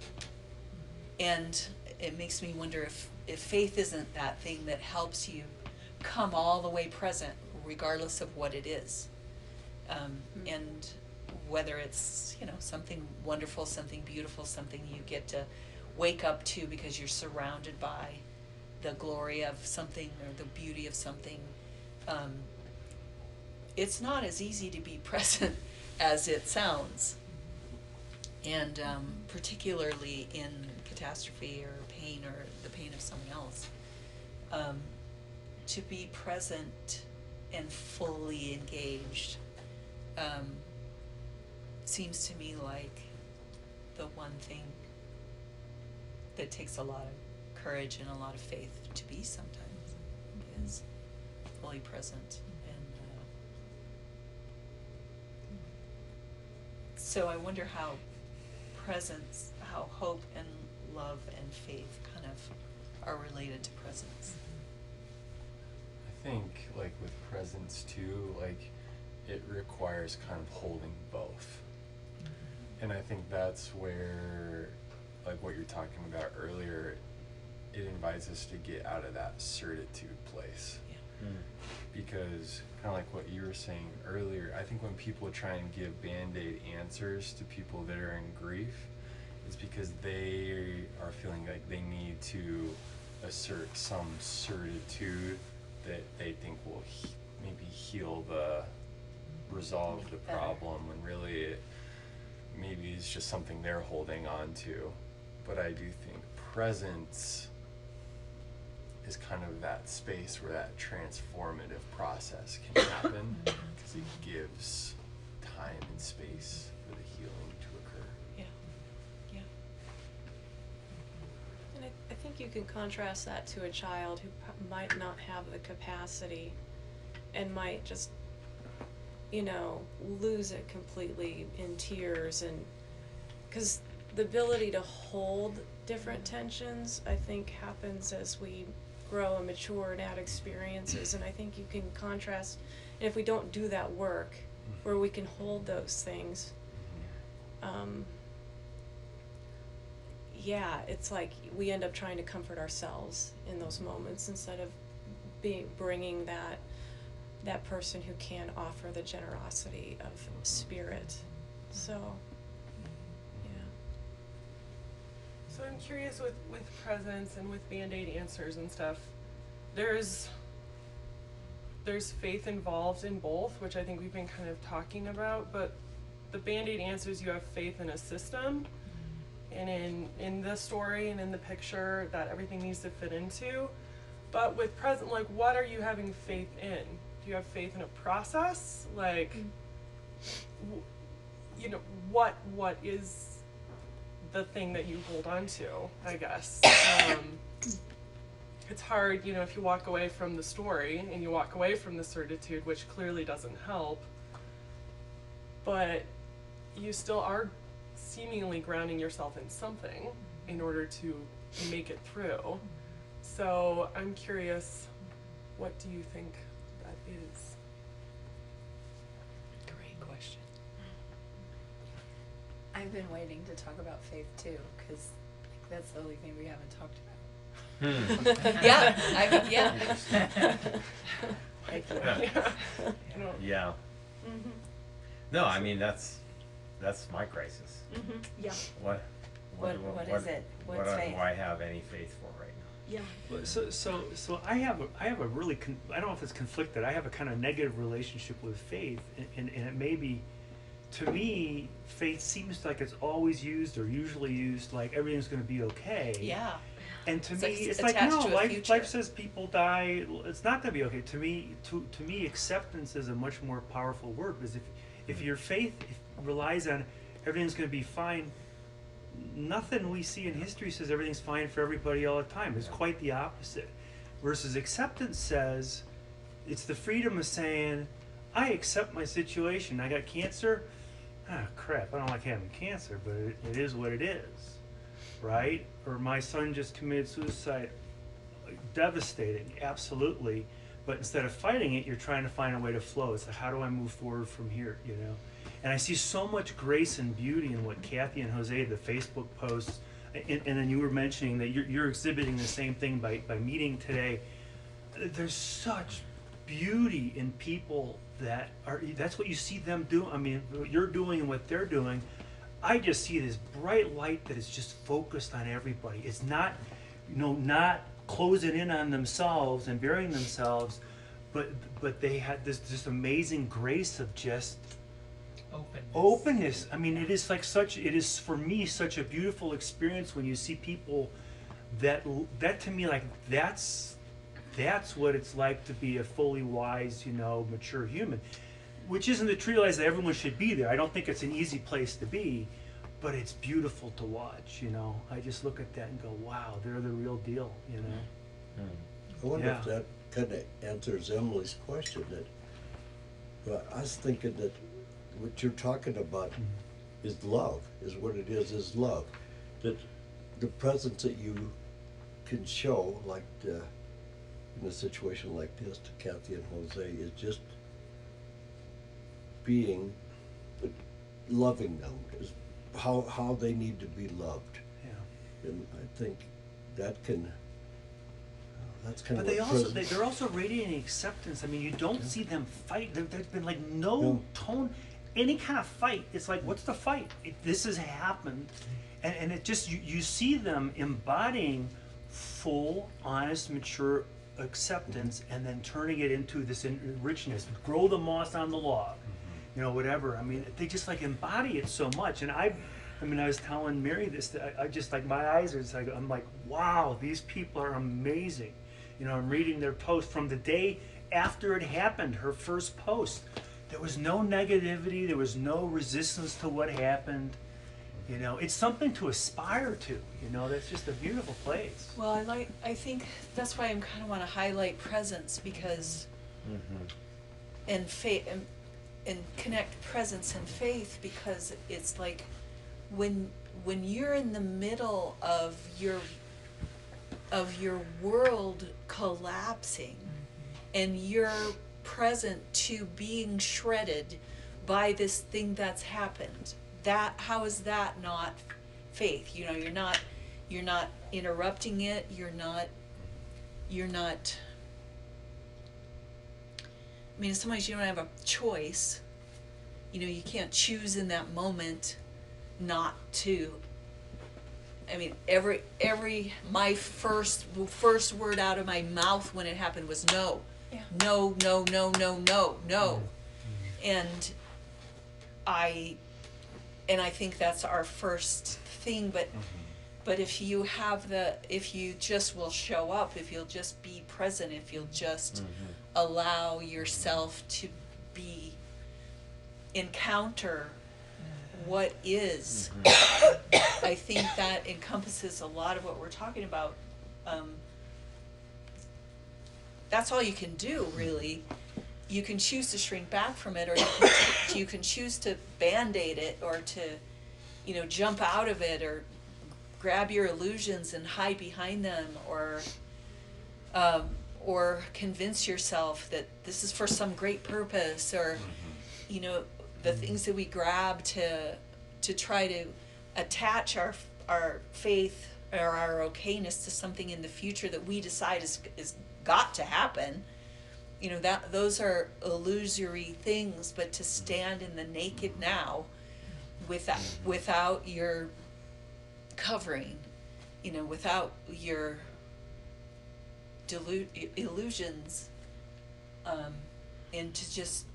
And it makes me wonder if faith isn't that thing that helps you come all the way present, regardless of what it is. And whether it's, you know, something wonderful, something beautiful, something you get to wake up to because you're surrounded by the glory of something or the beauty of something. It's not as easy to be present as it sounds. And particularly in catastrophe or pain, or the pain of someone else. To be present and fully engaged seems to me like the one thing that takes a lot of courage and a lot of faith to be sometimes, is fully present. And so I wonder how presence, how hope and love and faith kind of are related to presence. I think, like, with presence too, like, it requires kind of holding both. And I think that's where, like what you're talking about earlier, it invites us to get out of that certitude place. Yeah. Because, kind of like what you were saying earlier, I think when people try and give Band-Aid answers to people that are in grief, it's because they are feeling like they need to assert some certitude that they think will maybe heal resolve the problem, when really it maybe is just something they're holding on to. But I do think presence is kind of that space where that transformative process can happen, because it gives time and space for the healing to occur. Yeah. Yeah. And I think you can contrast that to a child who might not have the capacity and might just you know, lose it completely in tears, and because the ability to hold different tensions, I think, happens as we grow and mature and add experiences, and I think you can contrast, and if we don't do that work where we can hold those things, yeah, it's like we end up trying to comfort ourselves in those moments instead of bringing that person who can offer the generosity of spirit. So, yeah. So I'm curious with presence and with Band-Aid answers and stuff, there's faith involved in both, which I think we've been kind of talking about, but the Band-Aid answers, you have faith in a system, and in the story and in the picture that everything needs to fit into. But with present, like, what are you having faith in? Do you have faith in a process? Like, you know, what is the thing that you hold on to, I guess? It's hard, you know, if you walk away from the story and you walk away from the certitude, which clearly doesn't help, but you still are seemingly grounding yourself in something in order to make it through. So I'm curious, what do you think that is? Great question. I've been waiting to talk about faith too, because that's the only thing we haven't talked about. Yeah, yeah. Thank you. Yeah. Mhm. No, I mean, that's my crisis. Mhm. Yeah. What is it? What's faith? do I have any faith for right now? Yeah. So I have a really I don't know if it's conflicted. I have a kind of negative relationship with faith, and it may be, to me, faith seems like it's always used or usually used like everything's going to be okay. Yeah. And to It's me, like it's it's like, attached no, to a life future. says people die. It's not going to be okay. To me, acceptance is a much more powerful word, because if your faith relies on everything's going to be fine, nothing we see in history says everything's fine for everybody all the time. It's quite the opposite. Versus acceptance says, it's the freedom of saying, I accept my situation. I got cancer. Ah, crap, I don't like having cancer, but it is what it is, right? Or my son just committed suicide. Devastating, absolutely. But instead of fighting it, you're trying to find a way to flow. It's like, how do I move forward from here, you know? And I see so much grace and beauty in what Kathy and Jose, the Facebook posts, and then you were mentioning that you're exhibiting the same thing by meeting today. There's such beauty in people that's what you see them do. I mean, what you're doing and what they're doing. I just see this bright light that is just focused on everybody. It's not, not closing in on themselves and burying themselves, but they had this amazing grace of just openness. I mean, it is for me such a beautiful experience when you see people that to me, like, that's what it's like to be a fully wise, mature human, which isn't to realize that everyone should be there. I don't think it's an easy place to be, but it's beautiful to watch, I just look at that and go, wow, they're the real deal, I wonder if that kind of answers Emily's question. But I was thinking that what you're talking about is love, is what it is love. That the presence that you can show, like in a situation like this to Kathy and Jose, is just loving them, is how they need to be loved. Yeah. And I think that can. That's kind but of. They're also radiating acceptance. I mean, you don't see them fight. There's been like no tone, any kind of fight. It's like, what's the fight? This has happened, and it just you see them embodying full, honest, mature acceptance, and then turning it into this richness. Grow the moss on the log, whatever. I mean, they just like embody it so much. And I was telling Mary this. That I just like, my eyes are just like, I'm like, wow, these people are amazing. I'm reading their post from the day after it happened, her first post. There was no negativity. There was no resistance to what happened. It's something to aspire to. That's just a beautiful place. Well, I think that's why I kind of want to highlight presence, because and faith, connect presence and faith, because it's like when you're in the middle of your world collapsing, and you're present to being shredded by this thing that's happened, that, how is that not faith? You know, you're not interrupting it, you're not I mean, sometimes you don't have a choice. You know, you can't choose in that moment not to. I mean, my first word out of my mouth when it happened was no. Yeah. No, no, no, no, no, no. And I think that's our first thing, but if you just will show up, if you'll just be present, if you'll just allow yourself to encounter what is, I think that encompasses a lot of what we're talking about. That's all you can do, really. You can choose to shrink back from it, or you can choose to band-aid it, or to, you know, jump out of it, or grab your illusions and hide behind them, or convince yourself that this is for some great purpose, or, you know, the things that we grab to try to attach our faith or our okayness to something in the future that we decide is got to happen. You know, that those are illusory things, but to stand in the naked now without your covering, you know, without your illusions, and to just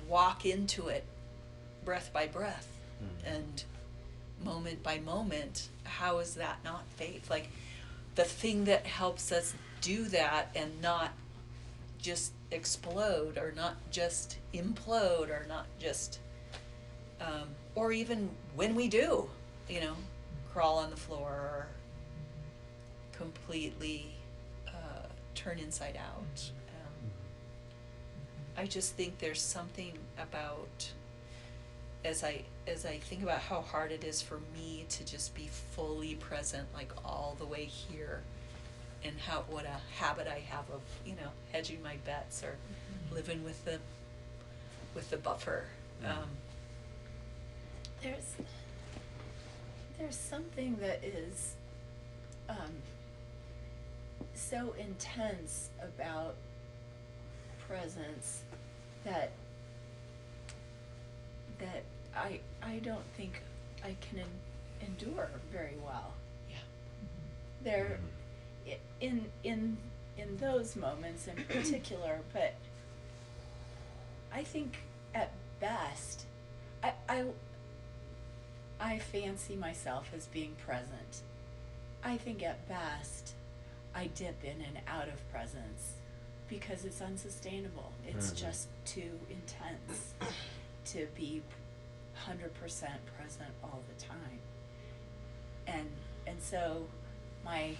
walk into it breath by breath and moment by moment. How is that not faith? Like, the thing that helps us do that and not just explode, or not just implode, or not just or even when we do, you know, crawl on the floor, or completely turn inside out. I just think there's something about, as I think about how hard it is for me to just be fully present, like all the way here, and what a habit I have of, you know, hedging my bets, or living with the buffer. There's something that is so intense about presence that I don't think I can endure very well. Yeah. There, in those moments in particular, but I think at best, I fancy myself as being present. I think at best, I dip in and out of presence because it's unsustainable. It's just too intense to be 100% present all the time. And so my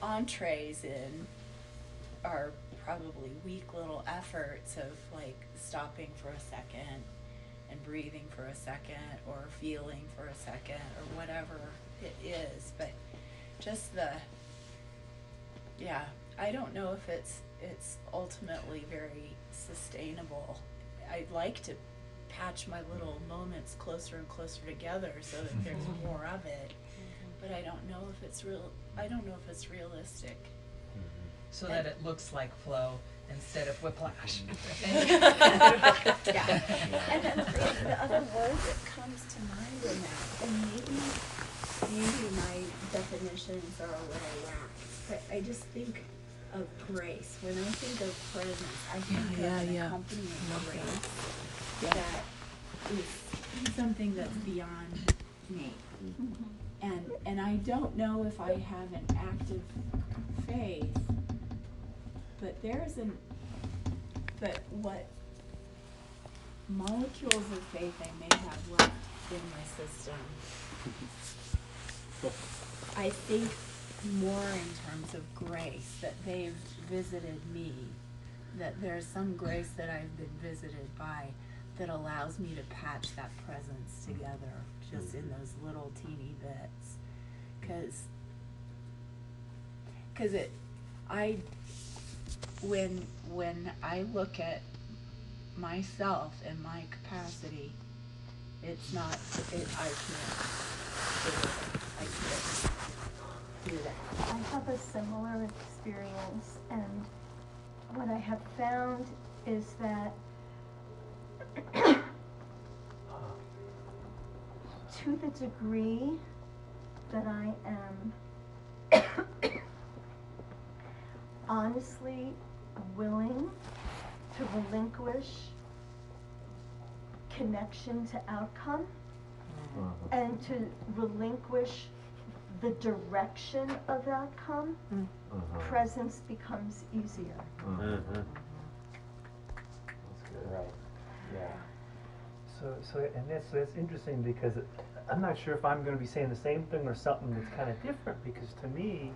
entrees in are probably weak little efforts of like stopping for a second and breathing for a second, or feeling for a second, or whatever it is. But just I don't know if it's ultimately very sustainable. I'd like to patch my little moments closer and closer together so that there's more of it, but I don't know if it's realistic. So that it looks like flow instead of whiplash. Yeah. And then the other word that comes to mind in that, and maybe my definitions are a little lax, but I just think of grace. When I think of presence, I think of an accompanying grace that is something that's beyond me. And I don't know if I have an active faith, but what molecules of faith I may have left in my system, I think more in terms of grace, that they've visited me that there's some grace that I've been visited by that allows me to patch that presence together just in those little teeny bits. When I look at myself and my capacity, it's not, I can't do that. I have a similar experience, and what I have found is that to the degree that I am honestly willing to relinquish connection to outcome and to relinquish the direction of outcome, presence becomes easier. That's good. Right. Yeah. That's interesting, because I'm not sure if I'm going to be saying the same thing or something that's kind of different, because to me,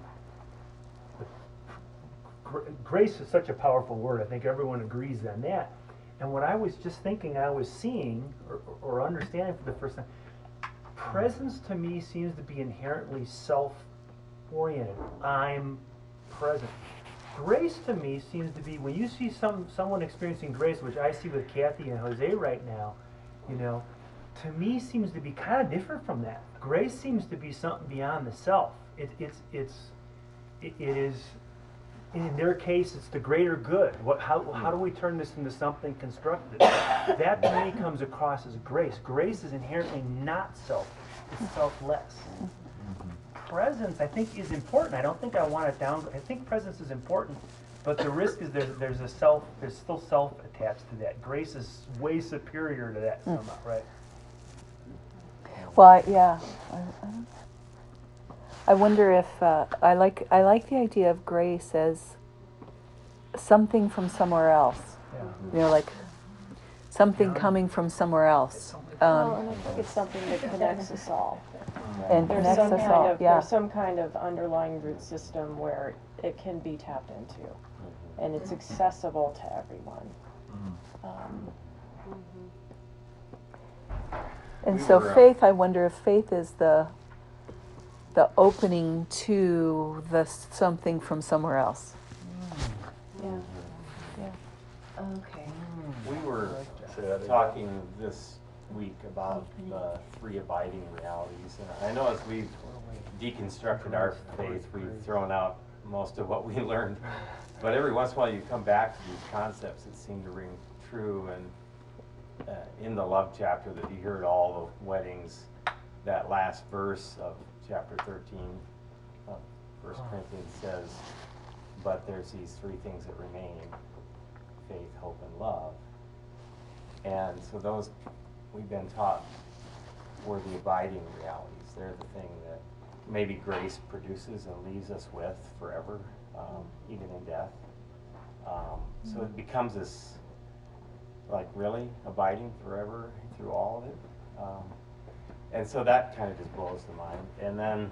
grace is such a powerful word. I think everyone agrees on that. And what I was just thinking, I was seeing or understanding for the first time, presence to me seems to be inherently self-oriented. I'm present. Grace to me seems to be, when you see someone experiencing grace, which I see with Kathy and Jose right now, to me seems to be kind of different from that. Grace seems to be something beyond the self. It is, in their case, it's the greater good. How do we turn this into something constructive? That to me comes across as grace. Grace is inherently not self. It's selfless. Presence, I think, is important. I don't think I want it down. I think presence is important, but the risk is there's still self attached to that. Grace is way superior to that somehow, right? Well, yeah. I wonder if I like the idea of grace as something from somewhere else. Yeah. Like something coming from somewhere else. And I think it's something that connects us all. And There's connects some us kind all. of there's some kind of underlying root system where it can be tapped into, and it's accessible to everyone. And so faith, I wonder if faith is the opening to the something from somewhere else. Yeah. Okay. We were talking this week about the three abiding realities, and I know as we've deconstructed our faith, we've thrown out most of what we learned, but every once in a while you come back to these concepts that seem to ring true. And in the love chapter that you hear at all the weddings, that last verse of chapter 13 of 1 Corinthians says, but there's these three things that remain: faith, hope, and love. And so those we've been taught were the abiding realities. They're the thing that maybe grace produces and leaves us with forever, even in death. So it becomes this, like, really abiding forever through all of it. And so that kind of just blows the mind. And then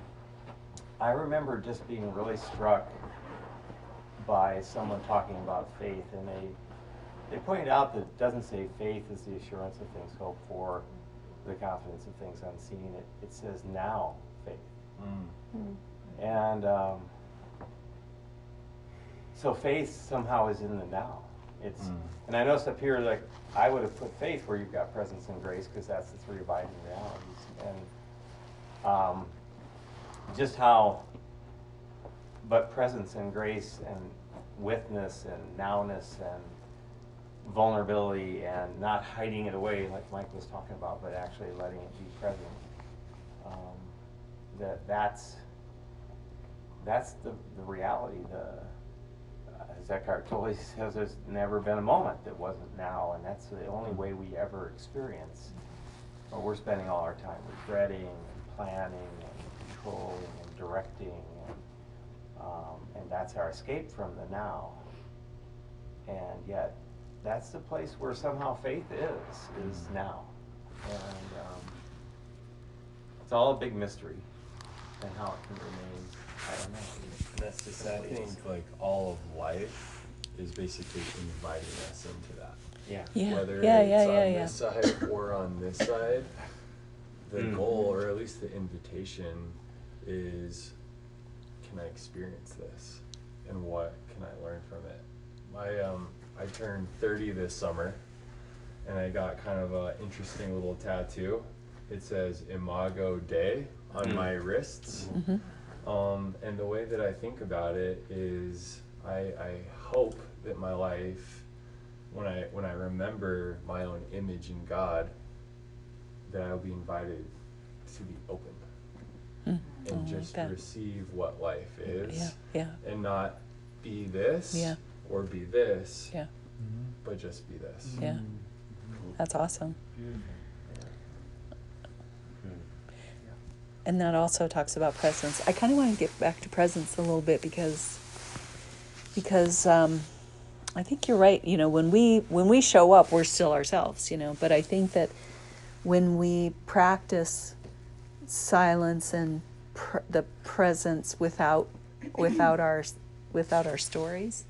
I remember just being really struck by someone talking about faith, and they pointed out that it doesn't say faith is the assurance of things hoped for, the confidence of things unseen. It says now faith. And so faith somehow is in the now. It's and I noticed up here, like, I would have put faith where you've got presence and grace, because that's the three abiding realities. And just how, but presence and grace and witness and nowness and vulnerability and not hiding it away like Mike was talking about, but actually letting it be present. That's the reality. As Eckhart Tolle says, there's never been a moment that wasn't now, and that's the only way we ever experience. But we're spending all our time regretting and planning and controlling and directing, and that's our escape from the now. And yet, that's the place where somehow faith is now. And it's all a big mystery, and how it can remain, I don't know. That's just, I think, like, all of life is basically inviting us into that. Yeah. Yeah. Whether Yeah, it's yeah, on yeah, yeah. this side or on this side, the goal, or at least the invitation, is, can I experience this, and what can I learn from it? I turned 30 this summer, and I got kind of a interesting little tattoo. It says Imago Dei on my wrists. And the way that I think about it is, I hope that my life, when I remember my own image in God, that I'll be invited to be open and just that. receive what life is, Yeah, yeah, and not be this Yeah. or be this, yeah, but just be this. yeah. That's awesome. And that also talks about presence. I kind of want to get back to presence a little bit because I think you're right. You know, when we show up, we're still ourselves. You know, but I think that when we practice silence and the presence without our stories,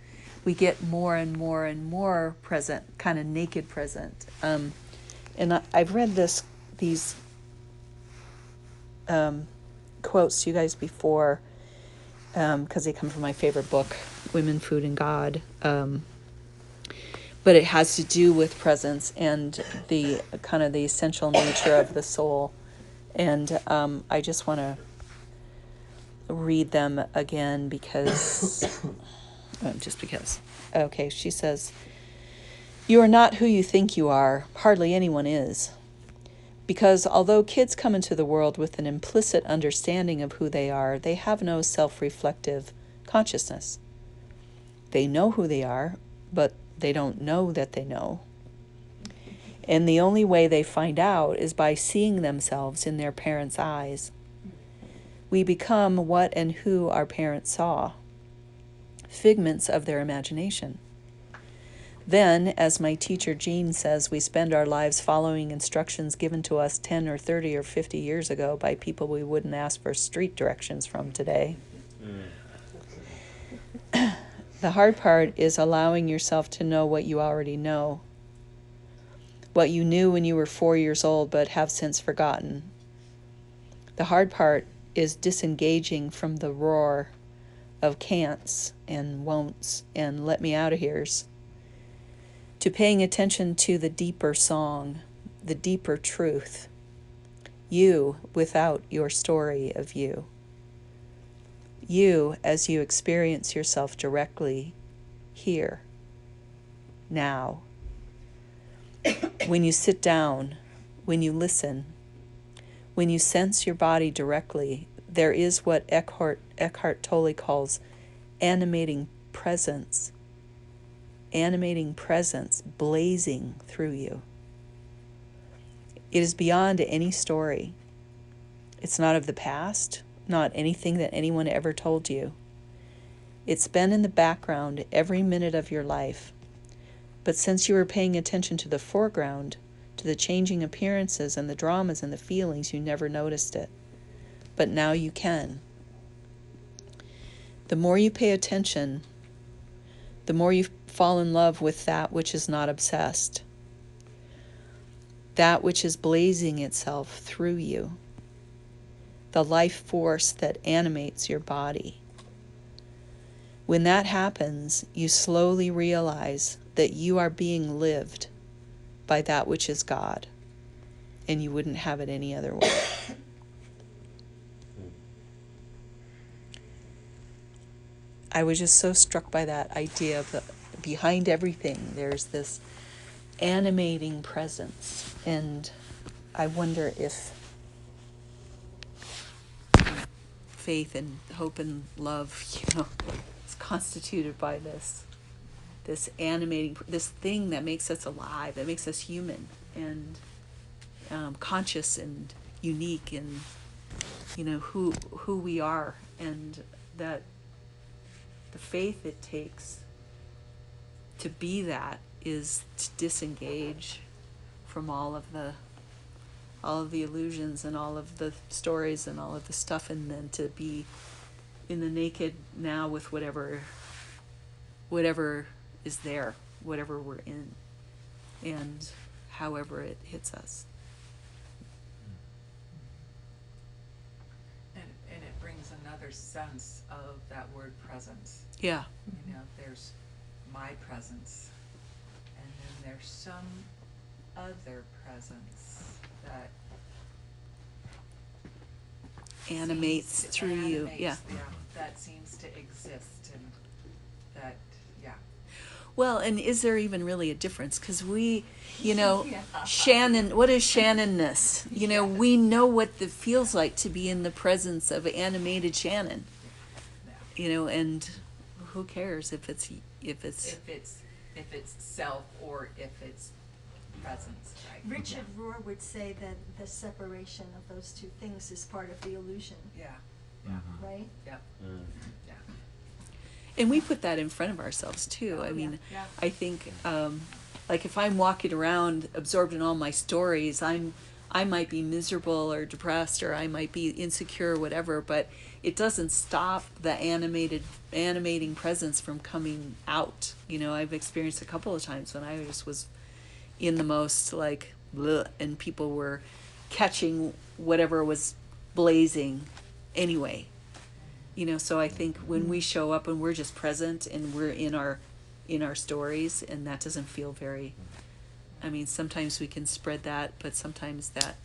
we get more and more and more present, kind of naked present. And I've read these quotes to you guys before, because they come from my favorite book, Women, Food, and God. But it has to do with presence and the kind of the essential nature of the soul. And I just want to read them again because, just because. Okay, she says, "You are not who you think you are. Hardly anyone is. Because although kids come into the world with an implicit understanding of who they are, they have no self-reflective consciousness. They know who they are, but they don't know that they know. And the only way they find out is by seeing themselves in their parents' eyes. We become what and who our parents saw, figments of their imagination. Then, as my teacher Jean says, we spend our lives following instructions given to us 10 or 30 or 50 years ago by people we wouldn't ask for street directions from today. The hard part is allowing yourself to know what you already know, what you knew when you were 4 years old but have since forgotten. The hard part is disengaging from the roar of can'ts and won'ts and let me out of here's, to paying attention to the deeper song, the deeper truth, you without your story of you. You as you experience yourself directly here, now. When you sit down, when you listen, when you sense your body directly, there is what Eckhart Tolle calls animating presence blazing through you. It is beyond any story. It's not of the past, not anything that anyone ever told you. It's been in the background every minute of your life. But since you were paying attention to the foreground, to the changing appearances and the dramas and the feelings, you never noticed it. But now you can. The more you pay attention, the more you fall in love with that which is not obsessed, that which is blazing itself through you, the life force that animates your body. When that happens, you slowly realize that you are being lived by that which is God, and you wouldn't have it any other way. I was just so struck by that idea of behind everything, there's this animating presence. And I wonder if faith and hope and love, is constituted by this animating, this thing that makes us alive, that makes us human and conscious and unique, and who we are, and that the faith it takes to be that is to disengage from all of the illusions and all of the stories and all of the stuff, and then to be in the naked now with whatever is there, whatever we're in, and however it hits us. And it brings another sense of that word presence. Yeah. You know, there's my presence, and then there's some other presence that Animates seems to- through you. animates, Yeah. that seems to exist, and that, yeah. Well, and is there even really a difference? Because we, you know, Yeah. Shannon, what is Shannonness? You know, we know what it feels like to be in the presence of animated Shannon. You know, and who cares if it's If it's self or if it's presence, right? Richard Rohr would say that the separation of those two things is part of the illusion, Yeah, right? yep, Mm. yeah. And we put that in front of ourselves too. I mean, Yeah. I think, like if I'm walking around absorbed in all my stories, I might be miserable or depressed, or I might be insecure or whatever, but it doesn't stop the animating presence from coming out. You know, I've experienced a couple of times when I just was in the most like, bleh, and people were catching whatever was blazing anyway. You know, so I think when we show up and we're just present and we're in our stories, and that doesn't feel very, I mean, sometimes we can spread that, but sometimes that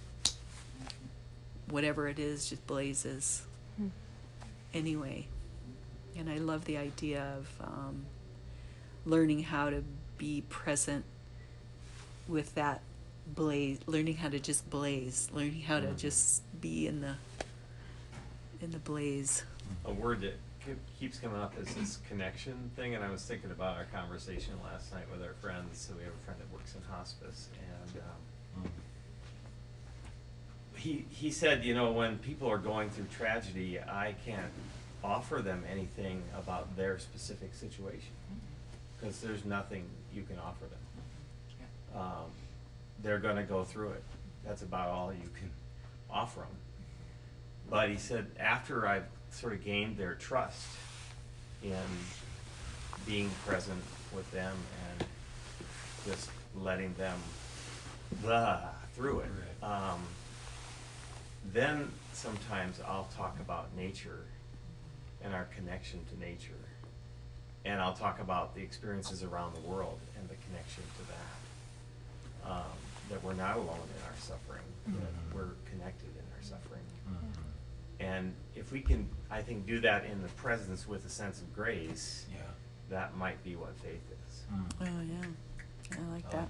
whatever it is just blazes anyway. And I love the idea of learning how to be present with that blaze, learning how to just blaze, learning how to just be in the blaze. A word that keeps coming up is this connection thing, and I was thinking about our conversation last night with our friends. So we have a friend that works in hospice, and he said, you know, when people are going through tragedy, I can't offer them anything about their specific situation because there's nothing you can offer them. They're going to go through it. That's about all you can offer them. But he said, after I've sort of gained their trust in being present with them and just letting them through it, then sometimes I'll talk about nature and our connection to nature. And I'll talk about the experiences around the world and the connection to that. That we're not alone in our suffering, that we're connected in our suffering. And if we can, I think, do that in the presence with a sense of grace, that might be what faith is. Oh yeah, I like that.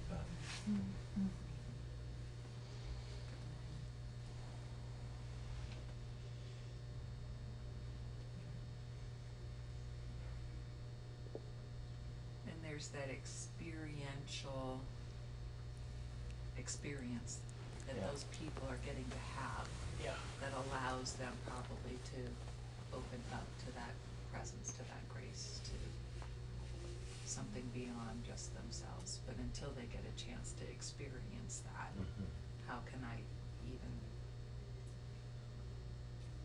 And there's that experiential experience that those people are getting to have. That allows them probably to open up to that presence, to that grace, to something beyond just themselves. But until they get a chance to experience that, how can I even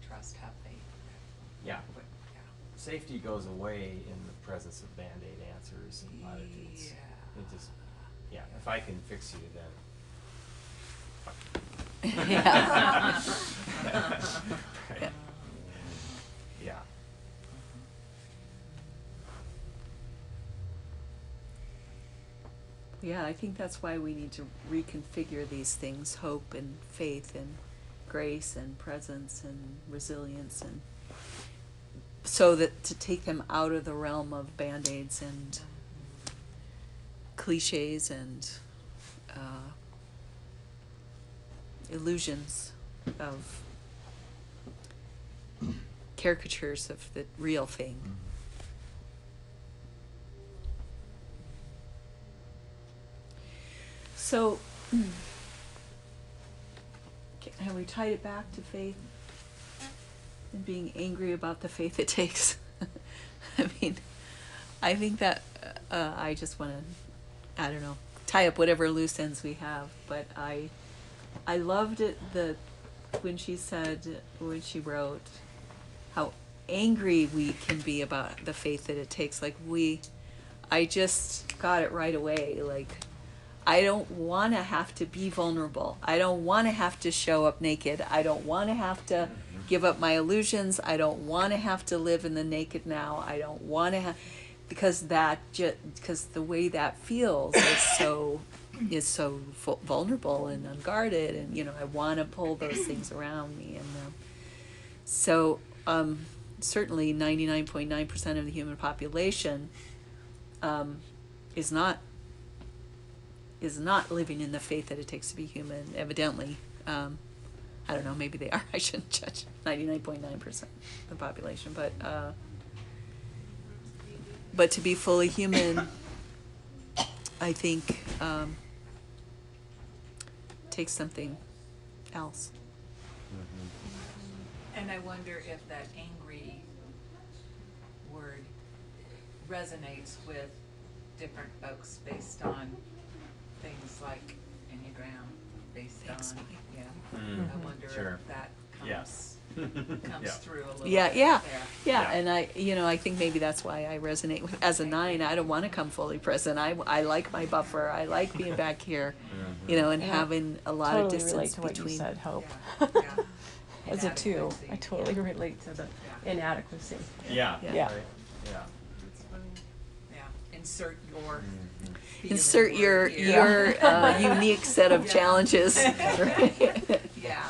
trust, have faith? Yeah. But, Safety goes away in the presence of Band-Aid answers and platitudes. Yeah. It just, if I can fix you, then. Yeah. Right. Yeah. Yeah, I think that's why we need to reconfigure these things, hope and faith and grace and presence and resilience, and so that to take them out of the realm of Band-Aids and cliches and illusions of caricatures of the real thing. So, have we tied it back to faith and being angry about the faith it takes? I mean, I think that I just want to, I don't know, tie up whatever loose ends we have. But I loved it when she wrote how angry we can be about the faith that it takes. Like I just got it right away. Like, I don't want to have to be vulnerable. I don't want to have to show up naked. I don't want to have to give up my illusions. I don't want to have to live in the naked now. I don't want to have, because the way that feels is so vulnerable and unguarded, and I want to pull those things around me, and so certainly 99.9% of the human population is not living in the faith that it takes to be human, evidently. I don't know, maybe they are. I shouldn't judge 99.9% of the population, but to be fully human, I think takes something else. And I wonder if that angry word resonates with different folks based on things like Enneagram, based Thanks, on, Mike. yeah. Mhm. I wonder Sure. if that Yeah. comes Yeah. through a little Yeah, bit yeah, there. yeah, Yeah. and I think maybe that's why I resonate with, as a 9, I don't want to come fully present. I like my buffer. I like being back here, and Yeah. having a lot Totally of relate distance to what between. you said, Hope. Yeah, yeah. As a 2, Inadequacy, I totally yeah. relate to the Yeah. inadequacy. Yeah. Yeah. Yeah. Right. Yeah. It's funny. Yeah, insert your Mhm. feeling Insert your word here. unique set of Yeah. challenges. Yeah. Yeah.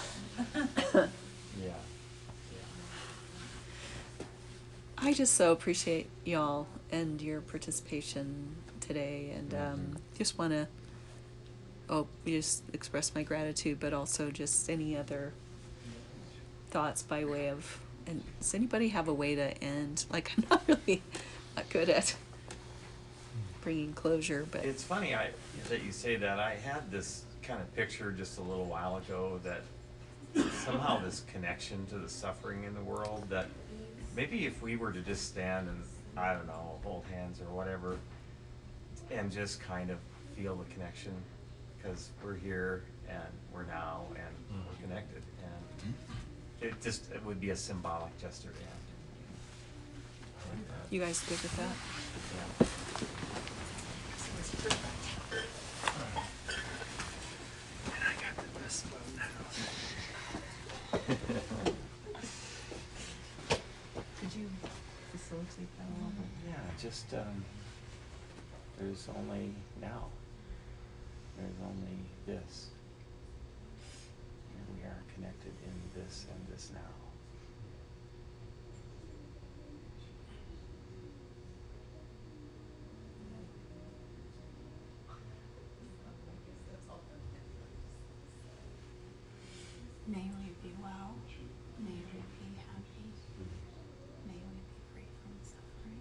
I just so appreciate y'all and your participation today, and just want to just express my gratitude, but also just any other thoughts by way of. And does anybody have a way to end? Like, I'm not good at bringing closure, but It's funny that you say that. I had this kind of picture just a little while ago that somehow this connection to the suffering in the world, that maybe if we were to just stand and, I don't know, hold hands or whatever, and just kind of feel the connection, because we're here and we're now and we're connected, and it would be a symbolic gesture. you guys good with that? Yeah. And I got the best spot in the house. Could you facilitate that a little bit? Yeah, just there's only now. There's only this. And we are connected in this and this now. May we be well. May we be happy. May we be free from suffering.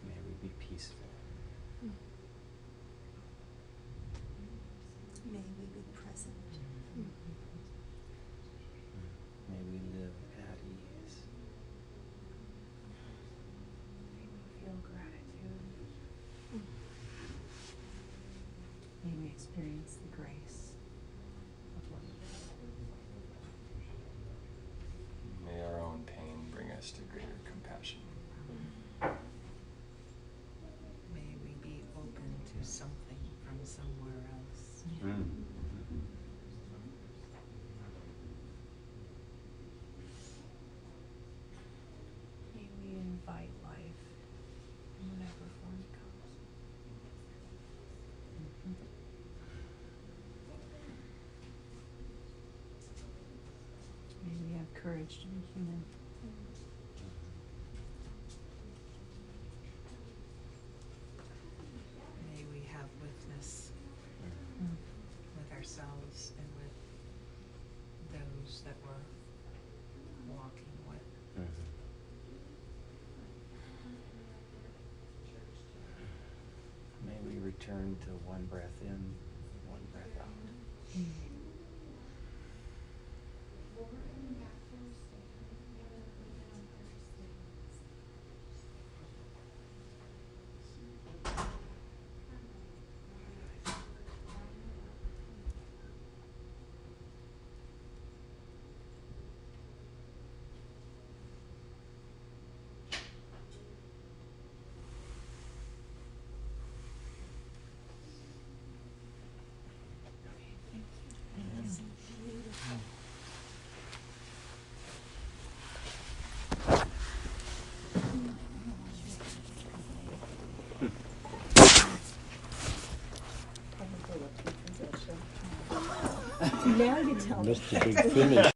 May we be peaceful. May we be present. May we live at ease. Feel gratitude. May we experience the grace of one another. May our own pain bring us to greater compassion. May we be open to something from somewhere else. May we invite life in whatever form it comes. May we have courage to be human. May we have witness with ourselves and with those that we're walking with. May we return to one breath in, one breath out. Now you tell me. Missed the big finish.